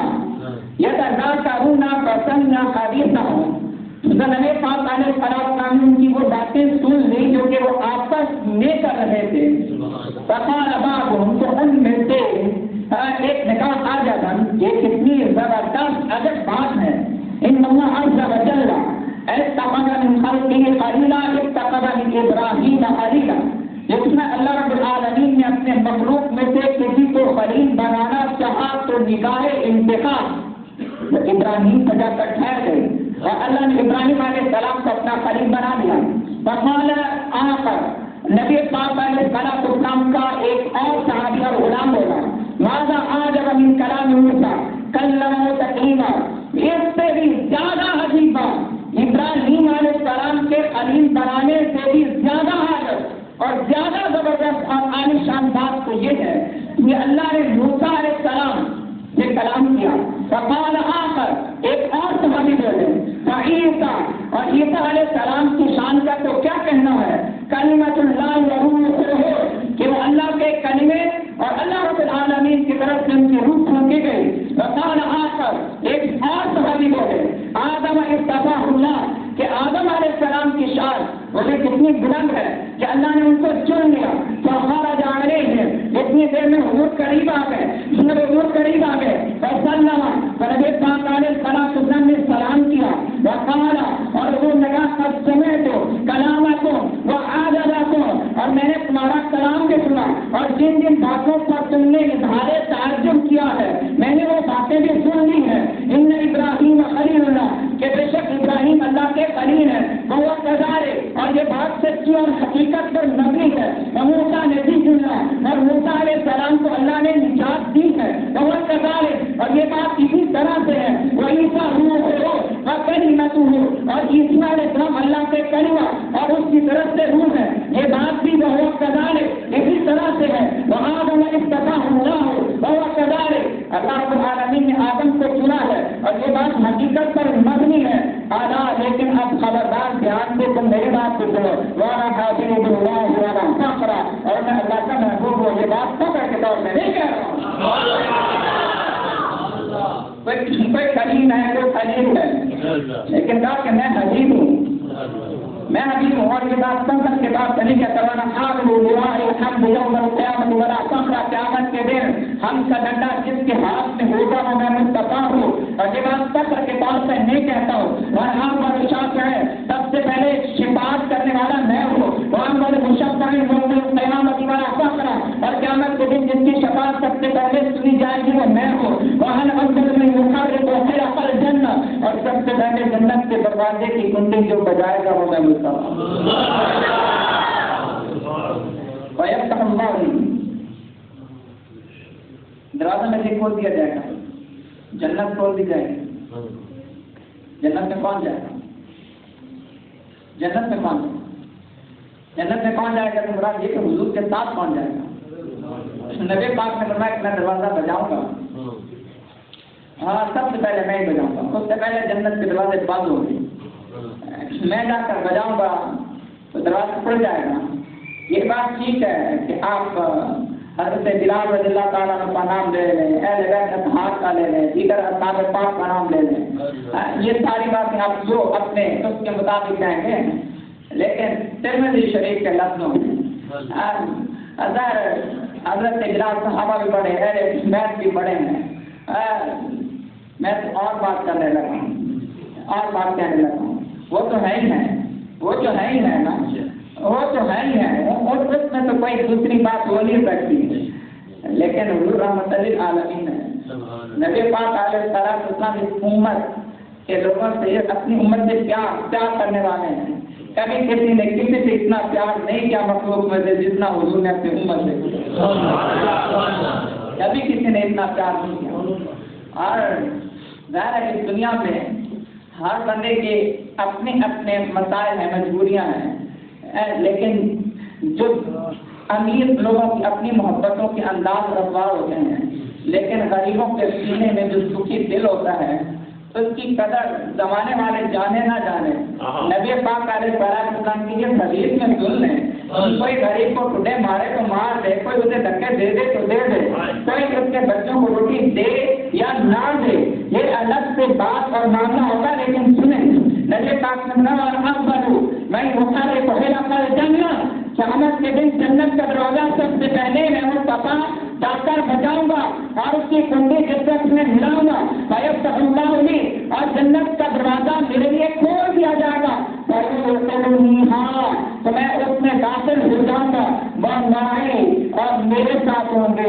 Speaker 1: یتذاکرون فسمع حدیثہم، نبی پاک علیہ السلام ان کی وہ باتیں سن لی جو کہ وہ آپس میں کر رہے تھے، فقال بعضهم، تو ان میں سے ایک نے کہا عجباً، یہ کتنی زبردست عجب بات ہے، ان اللہ عز وجل اتخذ من خلقه خلیلا اتخذ من ابراہیم خلیلا، جس میں اللہ رب العالمین نے اپنے مخلوق میں سے کسی کو خلیل بنانا چاہا تو نگاہ انتخاب ابراہیم پر جا کر ٹھہر گئے، اور اللہ نے ابراہیم علیہ السلام کو اپنا خلیل بنا دیا۔ فقال آخر، نبی پاک علیہ السلام کا ایک اور صحابی اور غلام بولا، ماذا اعجب من کلام موسیٰ کلمہ تکلیما، اس سے بھی زیادہ عجیب بات ابراہیم علیہ السلام کے خلیل بنانے سے بھی زیادہ حاجت اور زیادہ زبردست اور عالیشان بات تو یہ ہے کہ اللہ نے موسیٰ علیہ السلام سے کلام کیا۔ فقال آخر، ایک اور صحابی بولے، فعیسیٰ، اور عیسیٰ علیہ السلام کی شان کا تو کیا کہنا ہے، کلمۃ اللہ وروحہ، کہ وہ اللہ کے کلمے اور اللہ رب العالمین کی طرف سے ان کی روح پھونکی گئی۔ فقال آخر، ایک اور صحابی بولے، آدم اصطفاہ اللہ، کہ آدم علیہ السلام کی شان وہ کتنی بلند ہے کہ اللہ نے ان کو چن لیا۔ فخرج علیہم، اتنی دیر میں حضور قریب آ گئے، حضور قریب آ گئے، فسلم، نبی پاک علیہ السلام نے سلام کیا، وقال، اور حضور نے کہا قد سمعت کلامکم وعجبکم، اور میں نے تمہارا کلام بھی سنا، اور جن جن باتوں پر تم نے اظہار تعجب کیا ہے میں نے وہ باتیں بھی سن لی ہیں۔ ان ابراہیم خلیل اللہ، کہ بے شک ابراہیم اللہ کے خلیل ہے، وہ کذالک، اور یہ بات سچی اور حقیقت پر مبنی ہے، موسیٰ نبی اللہ، اور موسیٰ علیہ السلام کو اللہ نے نجات دی ہے، وہ کذالک، اور یہ بات اسی طرح سے ہے، وہ عیسیٰ روح ہو اور کلمۃ ہو، اور عیسیٰ علیہ السلام اللہ کے کلمہ اور اس کی طرف سے روح ہے، یہ بات بھی وہ کذالک اسی طرح سے ہے، وہ آدم اصطفاہ اللہ، وہ کذالک، اللہ رب العالمین نے آدم کو چنا ہے، اور یہ بات حقیقت پر مبنی ہے۔ اعلیٰ، لیکن اب خبردار دھیان سے تم میری بات کو سنو، وانا حاضر باللہ وانا فخر، اور میں اللہ کا محبوب ہوں، یہ بات فخر کے طور میں نہیں کہہ رہا ہوں۔ کوئی خلیل ہے، کوئی خلیل ہے، لیکن کہا کہ میں حبیب ہوں، میں حبیب ہوں، اور یہ بات فخر کے بعد نہیں کہتا، وانا حامل لواء الحمد یوم القیامۃ ولا فخر، قیامت کے دن ہم کا ڈنڈا جس کے ہاتھ میں ہوگا وہ میں مصطفیٰ ہوں، اور یہ بات فخر کے طور سے نہیں کہتا ہوں۔ وہاں پر شاف ہے، سب سے پہلے شفاعت کرنے والا میں ہوں، وہاں پر مشفع یوم القیامۃ ولا فخر، اور قیامت کے دن جس کی شفاعت سب سے پہلے سنی جائے گی وہ میں ہوں، وہاں اول میں مخرج وخرق الجنہ، اور سب سے پہلے جنت کے دروازے کی کنڈی جو بجائے گا وہ میں مصطفیٰ۔ وَيَفْتَحُ اللَّهُ، دروازہ میں سے کھول دیا جائے گا، جنت کھول دی جائے گی، جنت میں کون جائے گا؟ جنت میں کون جنت میں کون جائے گا؟ تو مراد یہ کہ حضور کے ساتھ کون جائے گا؟ نبی پاک نے فرمایا کہ میں دروازہ بجاؤں گا، ہاں سب سے پہلے میں ہی بجاؤں گا، اس سے پہلے جنت کے دروازے بند ہوں گے، میں جا کر بجاؤں گا تو دروازہ کھل جائے گا۔ یہ بات ٹھیک ہے کہ آپ حضرت بلال رضی اللہ تعالیٰ عنہ کا نام لے لیں، اہل بیت اطہار کا لے لیں، دیگر اصحاب پاک کا نام لے لیں، یہ ساری باتیں آپ جو اپنے اس کے مطابق کہیں گے، لیکن ترمذی شریف کے لفظوں حضرت بلال صحابہ بھی پڑھے، اہل بیت بھی پڑھے ہیں، میں تو اور بات کرنے لگا ہوں، اور بات کہنے لگا ہوں، وہ تو ہے ہی ہے، وہ جو ہے ہی ہے نا، وہ تو ہے ہی ہے، اور اس میں تو کوئی دوسری بات ہو نہیں سکتی، لیکن حضور رحمت للعالمین ہے، نبی پاک علیہ السلام اس امت کے لوگوں سے، اپنی امت سے پیار کرنے والے ہیں، کبھی کسی نے کسی سے اتنا پیار نہیں کیا مخلوق میں سے جتنا حضور نے اپنی امت سے کیا، کبھی کسی نے اتنا پیار نہیں کیا۔ اور ظاہر ہے اس دنیا میں ہر بندے کے اپنے اپنے مسائل ہیں، مجبوریاں ہیں، لیکن جو امیر لوگوں کی اپنی محبتوں کے انداز رسوا ہوتے ہیں، لیکن غریبوں کے سینے میں جو سکھی دل ہوتا ہے اس کی قدر زمانے والے جانے نہ جانے۔ نبی پاک علیہ السلام کی یہ حدیث میں سن لیں، کوئی غریب کو ٹوٹے مارے تو مار دے، کوئی اسے دھکے دے دے تو دے دے، کوئی اس کے بچوں کو روٹی دے یا نہ دے، یہ الگ سے بات اور معاملہ ہوگا، لیکن سنیں نبی پاک نے میں بخاری پہلا پر جنت، قیامت کے دن جنت کا دروازہ سب سے پہلے میں وہ پپا ڈاک کر بجاؤں گا اور اس کی کنڈی جس وقت میں ہلاؤں گا، اور جنت کا دروازہ میرے لیے کھول دیا جائے گا، ہاں تو میں اس میں داخل ہو جاؤں گا، اور میرے ساتھ ہوں گے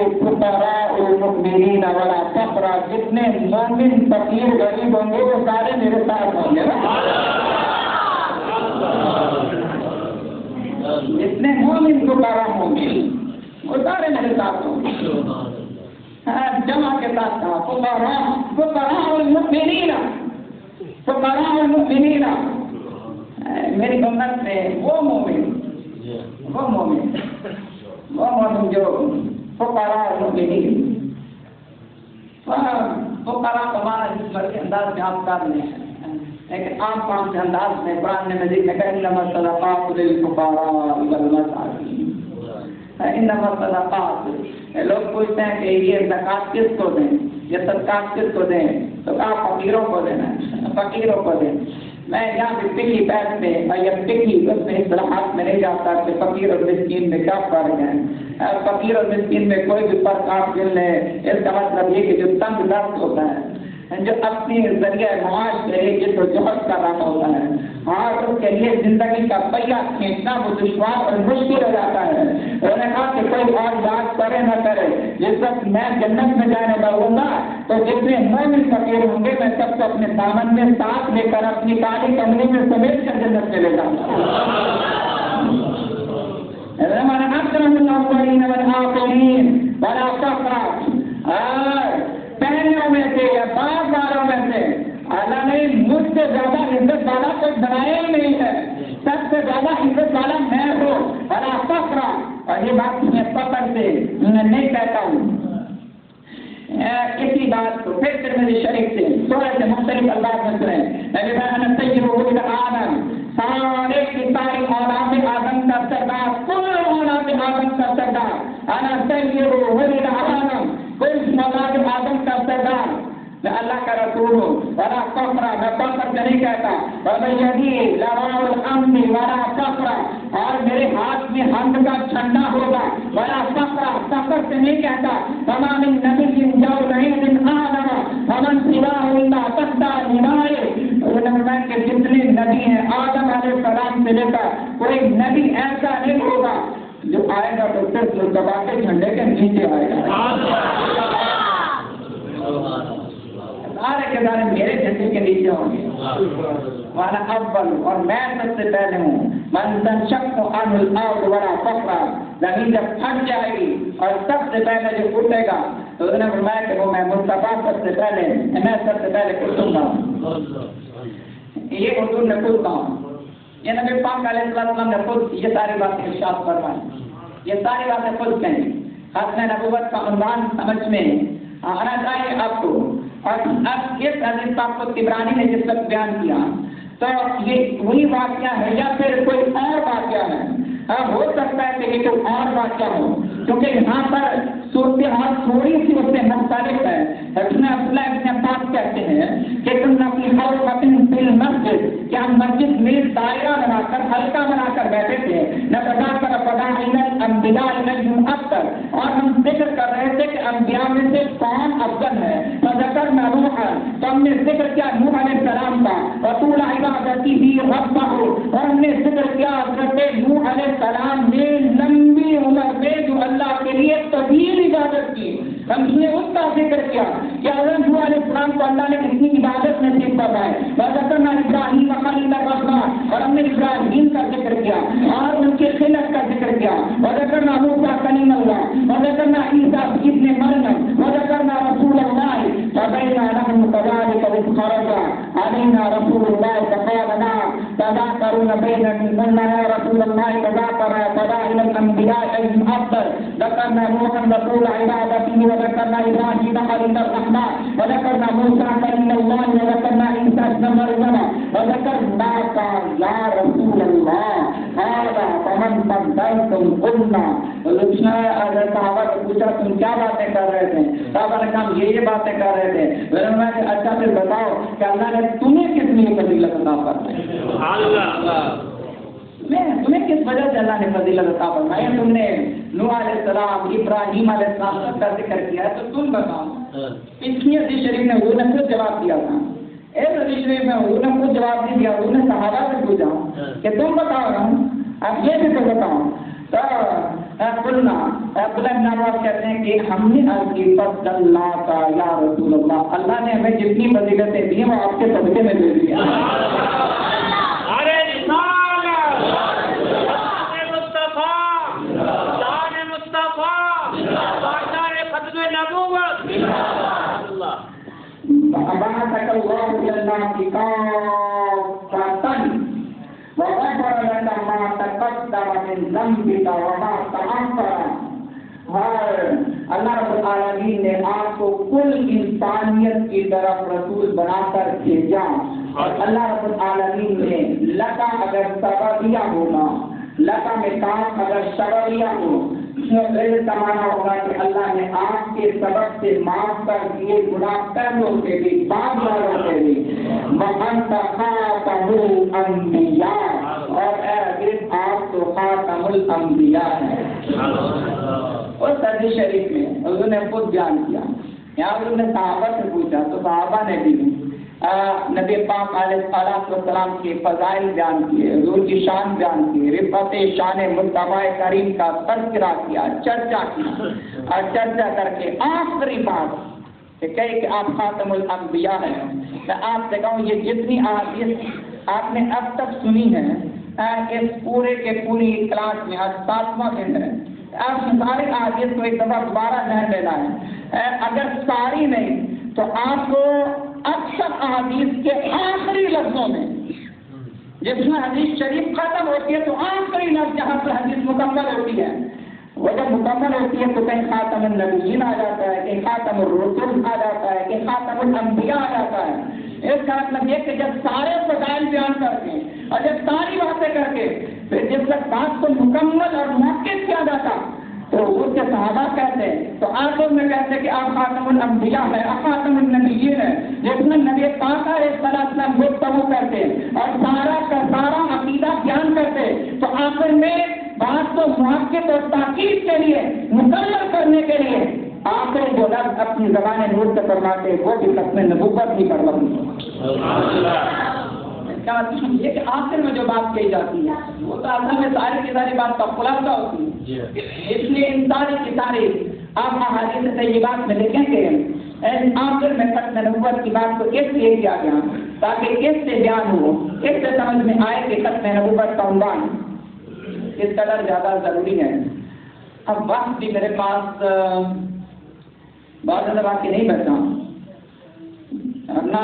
Speaker 1: والا فقرا، جتنے مومن فقیر غریب ہوں گے وہ سارے میرے ساتھ ہوں گے، جتنے مومن فقراء ہوں گے وہ سارے میرے ساتھ ہوں گے۔ جمع کے ساتھ کہا فقراء المؤمنین، فقراء المؤمنین، میری امت میں وہ مومن جو فقراء المؤمنین، فقراء ہمارا جس مرضی انداز میں آپ کر لیں، لیکن عام کے انداز میں قرآن مجید میں کہا انما الصدقات للفقراء والمساکین، انما الصدقات۔ لوگ پوچھتے ہیں کہ یہ زکات کس کو دیں، یہ صدقات کس کو دیں، تو کہا فقیروں کو دینا، فقیروں کو دیں۔ میں یہاں بھی فقہی بحث میں یا فقہی اس میں اصطلاحات میں نہیں جاتا کہ فقیر اور مسکین میں کیا فرق ہے، فقیر اور مسکین میں کوئی بھی فرق آپ گن لیں، اس کا مطلب یہ کہ جو تنگ دست ہوتا ہے، جو اپنی ذریعہ معاش کے لیے جس جہد کا کام ہوتا ہے، ہاں اس کے لیے زندگی کا پہیہ کھینچنا وہ دشوار اور مشکل ہو جاتا ہے۔ انہوں نے کہا کہ کوئی اور بات کرے نہ کرے، جس وقت میں جنت میں جانے لگوں گا تو جتنے مومن فقیر ہوں گے میں سب کو اپنے دامن میں ساتھ لے کر اپنی کالی کمری میں سمیٹ کر جنت میں لے جاؤں گا۔ پہلوں میں سے یا بعض باروں میں سے اللہ نے مجھ سے زیادہ عزت والا کوئی بنایا ہی نہیں ہے، سب سے زیادہ عزت والا میں ہوں، اور یہ بات میں فخر سے نہیں کہتا ہوں۔ اسی بات کو پھر ترمذی شریف سے سورہ سے مختلف انداز میں سنیں، نبی فرمایا سید ولد آدم، سارے کی ساری اولاد آدم کا سردار، کل اولاد آدم کا سردار، انا سید ولد آدم، کل اولاد آدم کا سردار، میں اللہ کا رسول ہوں، ولا فخر، میں فخر سے نہیں کہتا، وبیدی لواء الامن ولا فخر، اور میرے ہاتھ میں حمد کا جھنڈا ہوگا، ولا فخر، فخر سے نہیں کہتا، تمام نبی جو نہیں آدم ومن سواه الا تحت لوائے، کہ جتنے نبی ہیں آدم علیہ السلام سے لے کر کوئی نبی ایسا نہیں ہوگا جو آئے گا تو صرف دبا کے جھنڈے کے نیچے آئے گا، سارے کے سارے میرے جھنڈے کے نیچے ہوں گے، وانا اول، اور میں سب سے پہلے ہوں، من تنشق عنہ الارض ولا فخر، زمین جب پھٹ جائے گی اور سب سے پہلے جو اٹھے گا تو انہوں نے فرمایا کہ وہ میں مصطفیٰ سب سے پہلے، میں سب سے پہلے اٹھوں گا۔ یہ حضور نے خود کہا، یہ نبی پاک علیہ السلام نے خود یہ ساری باتیں ارشاد فرمائی، یہ ساری باتیں خود کہیں، ختم نبوت کا عنوان سمجھ میں آنا چاہیے آپ کو۔ اور اب اس حدیث پاک کو طبرانی نے جس وقت بیان کیا تو یہ وہی واقعہ ہے یا پھر کوئی اور واقعہ ہے؟ ہو سکتا ہے کہ یہ کوئی اور واقعہ ہو، کیونکہ یہاں پر صورتحال تھوڑی سی اس سے مختلف ہے۔ حضرت عبداللہ ابن عباس کہتے ہیں کہ تم نقلی حلقۃ فی المسجد، کہ ہم مسجد میں دائرہ بنا کر حلقہ بنا کر بیٹھے تھے، نتذاکر فضائل الانبیاء اکثر، اور ہم ذکر کر رہے تھے کہ انبیاء میں سے کون افضل ہے، وذکرنا نوحا، تو ہم نے ذکر کیا نوح علیہ السلام کا، وطول عبادتہ ربہ، اور ہم نے ذکر کیا حضرت نوح علیہ السلام نے لمبی عمر میں جو اللہ کے لیے طویل عبادت کی، ہم نے اس کا ذکر کیا کہ حضرت نوح علیہ السلام کو اللہ نے کتنی عبادت نصیب فرمائی، وذکرنا ابراہیم خلیل الرحمن، اور ہم نے ابراہیم کا ذکر کیا اور ان کے خلق کا ذکر کیا، وذکرنا موسیٰ کلیم اللہ، وذکرنا عیسیٰ ابن مریم، وذکرنا رسول اللہ، فبینا نحن كذلك إذ خرج علينا رسول الله فقال نعم تذاكرون بيننا يا رسول الله تذاكر فضائل الأنبياء المفضل، ذكرنا نوحا رسول عبادته، وذكرنا إبراهيم خليل الرحمن، وذكرنا موسى كليم الله، وذكرنا عيسى ابن مريم، وذكرناك يا رسول الله هذا فمن فضلتم قلنا. اگر صحابہ سے پوچھا تم کیا باتیں کر رہے تھے، صحابہ نے کہا یہ باتیں کر رہے تھے. میں نے اچھا پھر بتاؤ کہ اللہ نے تمہیں کس لیے فضیلت عطا فرمائی، تمہیں کس وجہ سے اللہ نے فضیلت عطا فرمائی؟ تم نے نوح علیہ السلام ابراہیم علیہ السلام کا ذکر کیا ہے تو تم بتاؤ. پچھلی حدیث شریف میں حضور نے خود جواب دیا تھا، اس حدیث شریف میں حضور نے خود جواب نہیں دیا، حضور نے صحابہ سے پوچھا کہ تم بتاؤ نا، اب یہ بھی تو بتاؤ. تو قلنا عبداللہ بن عباس کہتے ہیں کہ ہم نے عرض کی فضل اللہ کا یا رسول اللہ، اللہ نے ہمیں جتنی فضیلتیں دی ہیں وہ آپ کے صدقے میں دے دی. بعثك الله إلى الناس كافة وغفر لك ما تقدم من ذنبك وما تأخر. اور اللہ رب العالمین نے آپ کو کل انسانیت کی طرف رسول بنا کر بھیجا، اور اللہ رب العالمین نے لکا اگر سببیہ ہوگا، لکا میں کام اگر سببیہ ہو، زمانہ ہوگا کہ اللہ نے آپ کے سبب سے معاف کر دیے گناہ پہلوں کے بھی بعد والوں کے بھی. وَأَنْتَ خَاتَمُ الْأَنْبِيَاءِ، اور اے حضرت آپ تو خاتم الانبیاء ہیں. اور حدیث شریف میں حضور نے خود بیان کیا، یہاں حضور نے صحابہ سے پوچھا تو صحابہ نے بھی نبی پاک علیہ السلام کے فضائل بیان کیے، حضور کی شان بیان کی، رفعت شان مصطفیٰ کریم کا تذکرہ کیا، چرچا کیا، اور چرچا کر کے آخری بات کہ کہے کہ آپ خاتم الانبیاء ہیں. میں آپ سے کہوں یہ جتنی احادیث آپ نے اب تک سنی ہے اس پورے کے پوری کلاس میں، آج 7واں دن ہے، آپ ساری احادیث کو ایک دفعہ دوبارہ ذہن لینا ہے. اگر ساری نہیں تو آپ کو اکثر احادیث کے آخری لفظوں میں، جس میں حدیث شریف ختم ہوتی ہے تو آخری لفظ جہاں پر حدیث مکمل ہوتی ہے، وہ جب مکمل ہوتی ہے تو کہیں خاتم النبیین آ جاتا ہے، کہیں خاتم الرسل آ جاتا ہے، کہیں خاتم الانبیاء آ جاتا ہے. اس کا مطلب یہ کہ جب سارے فضائل بیان کر کے اور جب ساری باتیں کر کے پھر جب تک بات کو مکمل اور منعقد کیا جاتا تو اس کے صحابہ کہتے ہیں، تو آخر میں کہتے ہیں کہ آپ خاتم الانبیاء ہیں، خاتم النبیین ہیں، جس میں نبی پاک علیہ السلام گفتگو کرتے اور سارا کا سارا عقیدہ بیان کرتے. تو آخر میں بات کو منعقد اور تاکید کے لیے، مکمل کرنے کے لیے آخر جو لفظ اپنی زبان نور سے فرماتے وہ بھی ختم نبوت ہی پر یہ کہ آخر میں جو بات کہی جاتی ہے وہ تو اصل میں ساری کی ساری بات کا خلاصہ ہوتی ہے. اس لیے ان ساری کی ساری آپ احادیث طیبات میں دیکھیں کہ آخر میں ختم نبوت کی بات کو اس لیے کیا گیا تاکہ اس سے بیان ہو، اس سے سمجھ میں آئے کہ ختم نبوت کا عنوان اس قدر زیادہ ضروری ہے. اب وقت بھی میرے پاس بہت زیادہ باقی نہیں بچا، نہ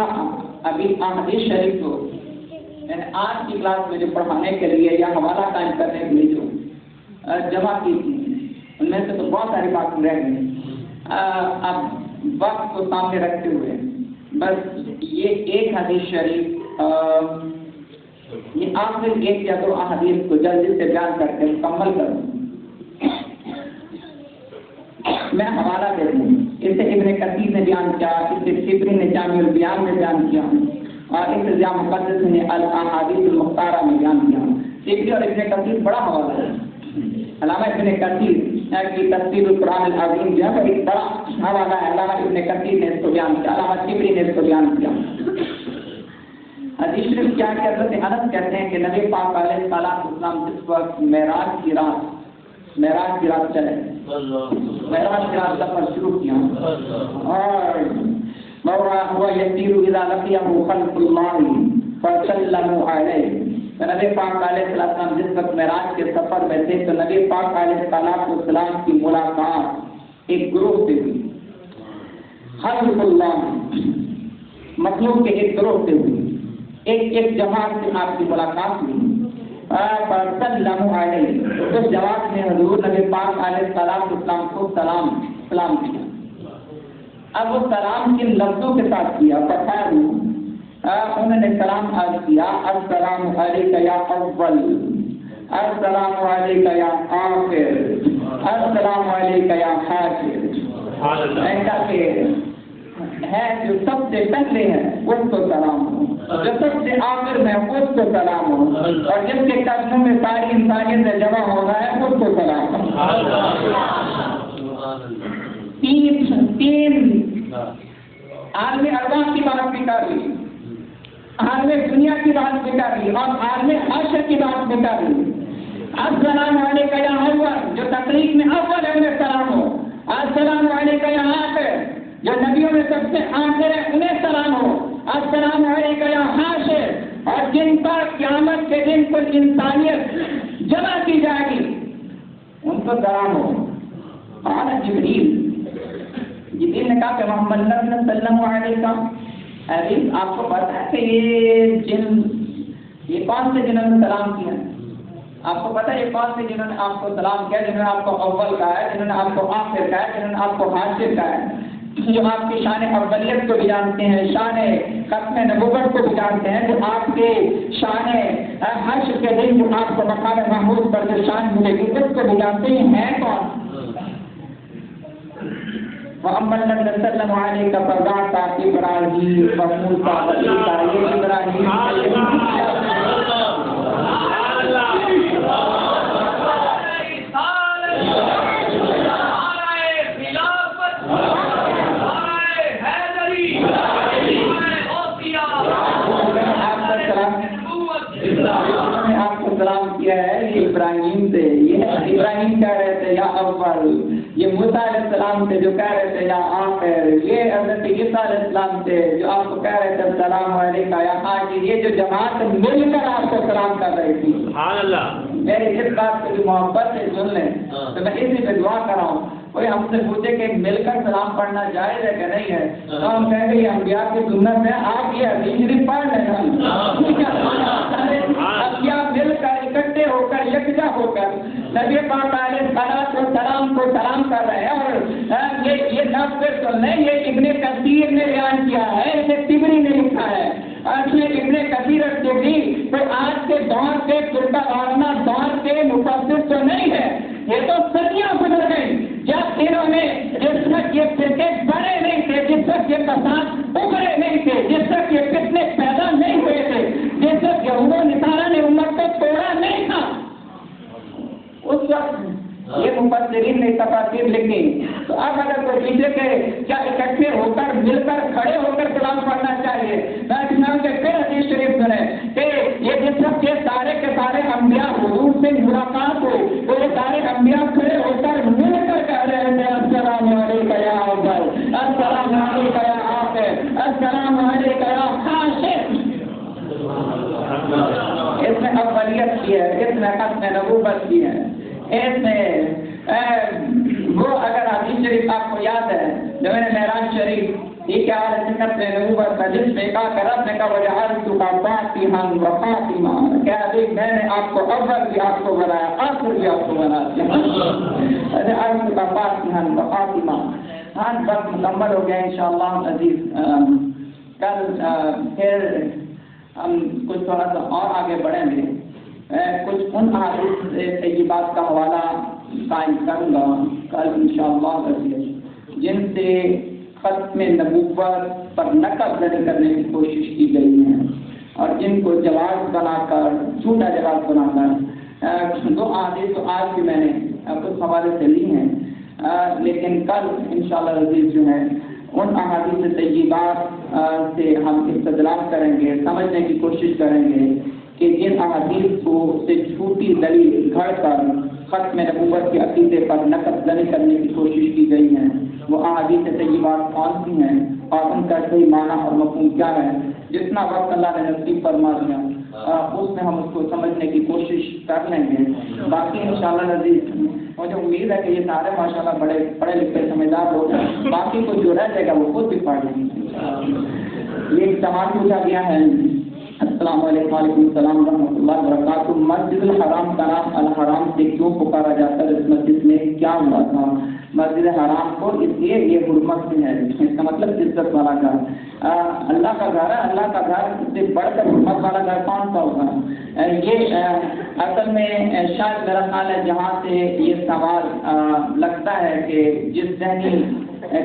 Speaker 1: ابھی احادیث شریف کو میں نے آج کی کلاس میں جو پڑھانے کے لیے یا حوالہ قائم کرنے کے لیے جو جمع کی تھی ان میں سے تو بہت ساری باتیں رہ گئی. اب وقت کو سامنے رکھتے ہوئے بس یہ ایک حدیث شریف یہ آخر ایک یا دو احادیث کو جلدی سے بیان کر کے مکمل کروں. میں حوالہ دے دوں، اسے ابن کثیر نے بیان کیا، اسے سبری نے جامع البیان میں بیان کیا، اور اس جامع مقدس نے الاحادیث المختارہ میں بیان کیا. سبری اور ابن کثیر بڑا حوالہ ہے. علامہ ابن کثیر کی تفسیر القرآن العظیم جو ہے وہ ایک بڑا حوالہ ہے، علامہ ابن کثیر نے اس کو بیان کیا، علامہ طبری نے اس کو بیان کیا۔ حدیث شریف کیا کہ حضرت انس کہتے ہیں کہ نبی پاک علیہ السلام جس وقت معراج کی رات چلے، معراج کی رات سفر شروع کیا اور ہوا یسیر اذا لقیہ خلق اللہ فسلموا علیہ، نبی پاک علیہ السلام جس وقت معراج کے سفر میں تھے تو نبی پاک علیہ السلام کی ملاقات ایک گروہ سے ہوئی، خلق اللہ مخلوق کے ایک گروہ سے ہوئی، ایک جماعت سے آپ کی ملاقات ہوئی۔ فسلموا علیہ، اس جواب میں حضور نبی پاک علیہ السلام کو سلام کیا۔ اب وہ سلام کن لفظوں کے ساتھ کیا؟ انہوں نے سلام عرض کیا، السلام علیک یا اول، السلام علیک یا آخر، السلام علیک یا حاشر، ایسا کہ ہے جو سب سے پہلے ہے اس کو سلام ہو، جو سب سے آخر میں اس کو سلام ہو، اور جس کے قدموں میں ساری انسانیت سے جمع ہونا ہے اس کو سلام ہو۔ تین عالم ارواح کی بات بھی کر لی، عالم دنیا کی بات بھی کر لی اور عالم حشر کی بات بھی کر لی۔ السلام علیکم یا اول، جو تقریب میں اول ہے انہیں سلام ہو، السلام علیکم یا آخر، جو نبیوں میں سب سے آخر ہے انہیں سلام ہو، السلام علیکم یا حاشر، اور جن پر قیامت کے دن کل انسانیت جمع کی جائے گی ان کو سلام ہو۔ قال جبریل نے کہا کہ محمد صلی اللہ علیہ وسلم علیہ، آپ کو پتا ہے کہ یہ کون سے جنہوں نے سلام کیا؟ آپ کو پتا ہے یہ کون سے جنہوں نے آپ کو سلام کیا؟ جنہوں نے آپ کو اول کہا ہے، جنہوں نے آپ کو آخر کہا ہے، جنہوں نے آپ کو حاشر کہا ہے، جو آپ کی شان اولیت کو بھی جانتے ہیں، شان ختم نبوت کو بھی جانتے ہیں، جو آپ کے شان حشر کے دن جو آپ کو مقام محمود پر جو شان ملے گی اس کو بھی جانتے ہیں کون؟ محمد صلی اللہ علیہ وسلم علیہ کا فضاتا ابراہیم و موسیٰ و عیسیٰ، یہ ابراہیم آپ کو سلام کیا ہے، یہ ابراہیم سے، یہ ابراہیم کہہ رہے تھے یا اول، یہ موسیٰ علیہ السلام سے جو کہہ رہے تھے یا آخر، یہ حضرت عیسیٰ علیہ السلام سے جو آپ کو کہہ رہے تھے السلام علیکم یا حاجر، یہ جو جماعت مل کر آپ کو سلام کر رہی تھی۔ سبحان اللہ۔ میری اس بات کو جو محبت سے سن لیں تو میں اسی پہ دعا کر رہا ہوں، کوئی ہم سے پوچھے کہ مل کر سلام پڑھنا جائز ہے کہ نہیں ہے تو ہم کہیں گے یہ انبیاء کی سنت ہے، آپ یہ حدیث شریف پڑھ لینا، انبیاء مل کر اکٹھے ہو کر یکجا ہو کر نبی پاک علیہ السلام کو سلام کر رہے ہیں۔ اور یہ لفظ پہ سن لیں، یہ ابن کثیر نے بیان کیا ہے، اسے طبری نے لکھا ہے، اور یہ ابن کثیر اور طبری تو آج کے دور کے فرقہ وارانہ دور کے مفسر تو نہیں ہے، یہ تو صدیاں گزر گئی جب انہوں نے جس تک یہ فرقے بڑے نہیں تھے، جس تک یہ فساد ابھرے نہیں تھے، جس تک یہ فتنے پیدا نہیں ہوئے تھے، جس تک یہود و نصارہ نے امت کو توڑا نہیں تھا، اس وقت یہ مفسرین نے تفاسیر لکھی۔ تو اب اگر کوئی پیچھے کے کیا اکٹھے ہو کر مل کر کھڑے ہو کر سلام پڑھنا چاہیے، میں کہ پھر حدیث شریف سنیں کہ یہ جس وقت کے سارے انبیاء حضور سے ملاقات ہو تو یہ سارے انبیاء کھڑے ہو کر مل کر کہہ رہے تھے السلام علیکم یا اول، السلام علیکم یا آخر، السلام علیکم یا حاشر۔ اس میں اولیت کی ہے، اس میں ختم نبوت کی ہے، اس میں وہ اگر حدیث شریف آپ کو یاد ہے جو میں نے معراج شریف یہ کیا ہے ختم نبوت کا، جس میں کہا کہ رب نے کہا وجعلتک فاتحا و خاتما، کیا میں نے آپ کو اول بھی آپ کو بنایا آخر بھی آپ کو بنایا، وجعلتک فاتحا و خاتما۔ ہاں وقت مکمل ہو گیا انشاءاللہ عزیز، کل پھر ہم کچھ تھوڑا سا اور آگے بڑھیں گے، کچھ ان احادیث سے یہ بات کا حوالہ قائم کروں گا کل انشاءاللہ جن سے ختم نبوت پر نقد زنی کرنے کی کوشش کی گئی ہے اور جن کو جواز بنا کر جھوٹا جواز بنا کر دو احادیث تو آج بھی میں نے اس حوالے سے لی ہیں، لیکن کل انشاءاللہ عزیز جو ہے ان احادیث طیبات سے ہم استدلال کریں گے، سمجھنے کی کوشش کریں گے کہ جن احادیث کو سے جھوٹی دلیل گھڑ کر ختم نبوت کے عقیدے پر نقد زنی کرنے کی کوشش کی گئی ہے، وہ احادیث طیبات کون سی ہیں اور ان کا صحیح معنی اور مفہوم کیا ہے۔ جتنا وقت اللہ نے نصیب فرما دیا اس میں ہم اس کو سمجھنے کی کوشش کر لیں گے۔ باقی انشاءاللہ عزیز مجھے امید ہے کہ یہ سارے ماشاءاللہ بڑے پڑھے لکھے سمجھدار لوگ ہیں، باقی کو جو رہ جائے گا وہ خود بھی پڑھ لیں گے۔ یہ سوال پوچھا گیا ہے، السلام علیکم، وعلیکم السلام ورحمۃ اللہ وبرکاتہ، مسجد الحرام کا نام الحرام سے کیوں پکارا جاتا ہے؟ اس مسجد میں کیا ہوا تھا؟ مسجد حرام کو اس لیے یہ حرمت سے ہے، اس کا مطلب عزت والا گھر، اللہ کا گھر ہے، اللہ کا گھر سے بڑھ کر حرمت والا گھر کون سا ہوگا؟ یہ اصل میں شاید میرا خیال ہے جہاں سے یہ سوال لگتا ہے کہ جس ذہنی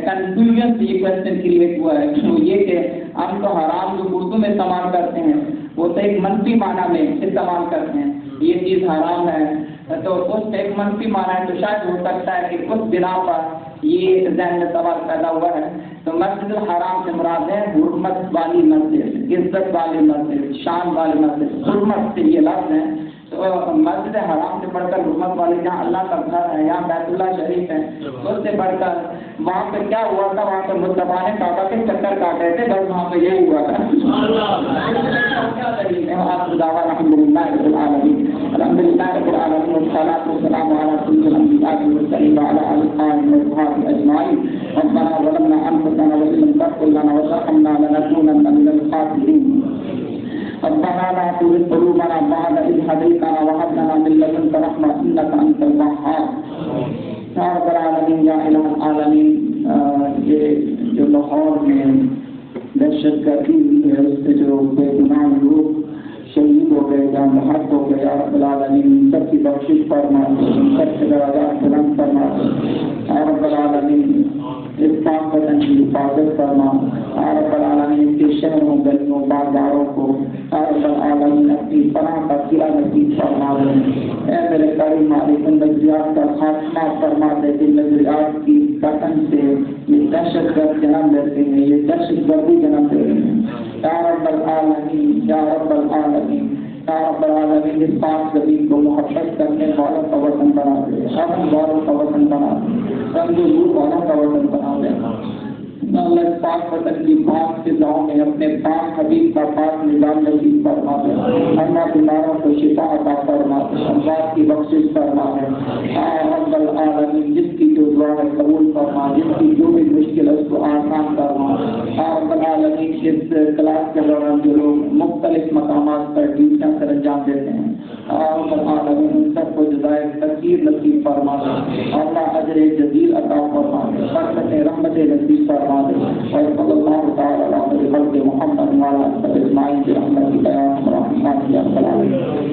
Speaker 1: کنفیوژن سے یہ کوشچن کریٹ ہوا ہے وہ یہ کہ ہم تو حرام جو اردو میں استعمال کرتے ہیں وہ تو ایک منفی معنی میں استعمال کرتے ہیں، یہ چیز حرام ہے تو اس ایک منفی معنی ہے، تو شاید ہو سکتا ہے کہ اس بنا پر یہ ذہن میں سوال پیدا ہوا ہے۔ تو مسجد الحرام سے مراد ہے حرمت والی مسجد، عزت والی مسجد، شان والی مسجد، حرمت سے یہ لفظ ہے۔ تو مسجد حرام سے بڑھ کر حرمت والی جہاں اللہ کا گھر ہے، یہاں بیت اللہ شریف ہے، اس سے بڑھ کر وہاں پہ کیا ہوا تھا؟ وہاں پہ مصطفیٰ نے کعبہ کے چکر کاٹے تھے، بس وہاں پہ یہی ہوا تھا۔ الحمد للہ رب العالمین، الحمد للہ رب العالمین، والصلاۃ والسلام علی سید الانبیاء والمرسلین وعلی آلہ وصحبہ اجمعین۔ ربنا ظلمنا انفسنا وان لم تغفر لنا وترحمنا لنكونن من الخاسرین۔ ربنا لا تزغ قلوبنا بعد إذ هديتنا وهب لنا من لدنك رحمة إنك أنت الوهاب۔ یا رب العالمین، یا الہ العالمین، یہ جو لاہور میں دہشت گردی ہوئی ہے اس سے جو بے گناہ لوگ شہید ہو گئے، جان بحق ہو گئے، یا رب العالمین سب کی بخشش فرما، سب کے درجات بلند فرما، یا رب العالمین اس پاک وطن کی حفاظت فرما، یا رب العالمین کے شہروں گلیوں بازاروں کو یا رب العالمین اپنی پناہ کا قلعہ نصیب فرما دے۔ اے میرے کریم مالک، ان نظریات کا خاتمہ فرما دے، جن نظریات کی قطن سے یہ دہشت گرد جنم لیتے ہیں، یہ دہشت گردی جنم لیتے ہیں، یا رب العالمین، یا رب العالمین، یا رب العالمین اس پاک زمین کو محبت کرنے والوں کا وطن بنا دے، امن والوں کا وطن بنا دے، رنگ روح والوں کا وطن بنا دے۔ اللہ اس پاک وطن کی پاک فضاؤں میں اپنے پاک حبیب کا پاک نظام نصیب فرما دے، اللہ بیماروں کو شفا عطا فرما دے، اموات کی بخشش فرما دے، اے رب العالمین جس کی جو دعا ہے قبول فرما، جس کی جو بھی مشکل ہے اس کو آسان فرما، اے رب العالمین اس کلاس کے دوران جو لوگ مختلف مقامات پر ڈیوٹیاں سر انجام دیتے ہیں، اے رب العالمین ان سب کو جزائے تقدیر نصیب فرما دے، اللہ اجر جزیل عطا فرما دے، برکت رحمت نصیب فرما دے، اور صلی اللہ تعالی علی خلق محمد وعلی آلہ اجمعین برحمتک یا ارحم الراحمین۔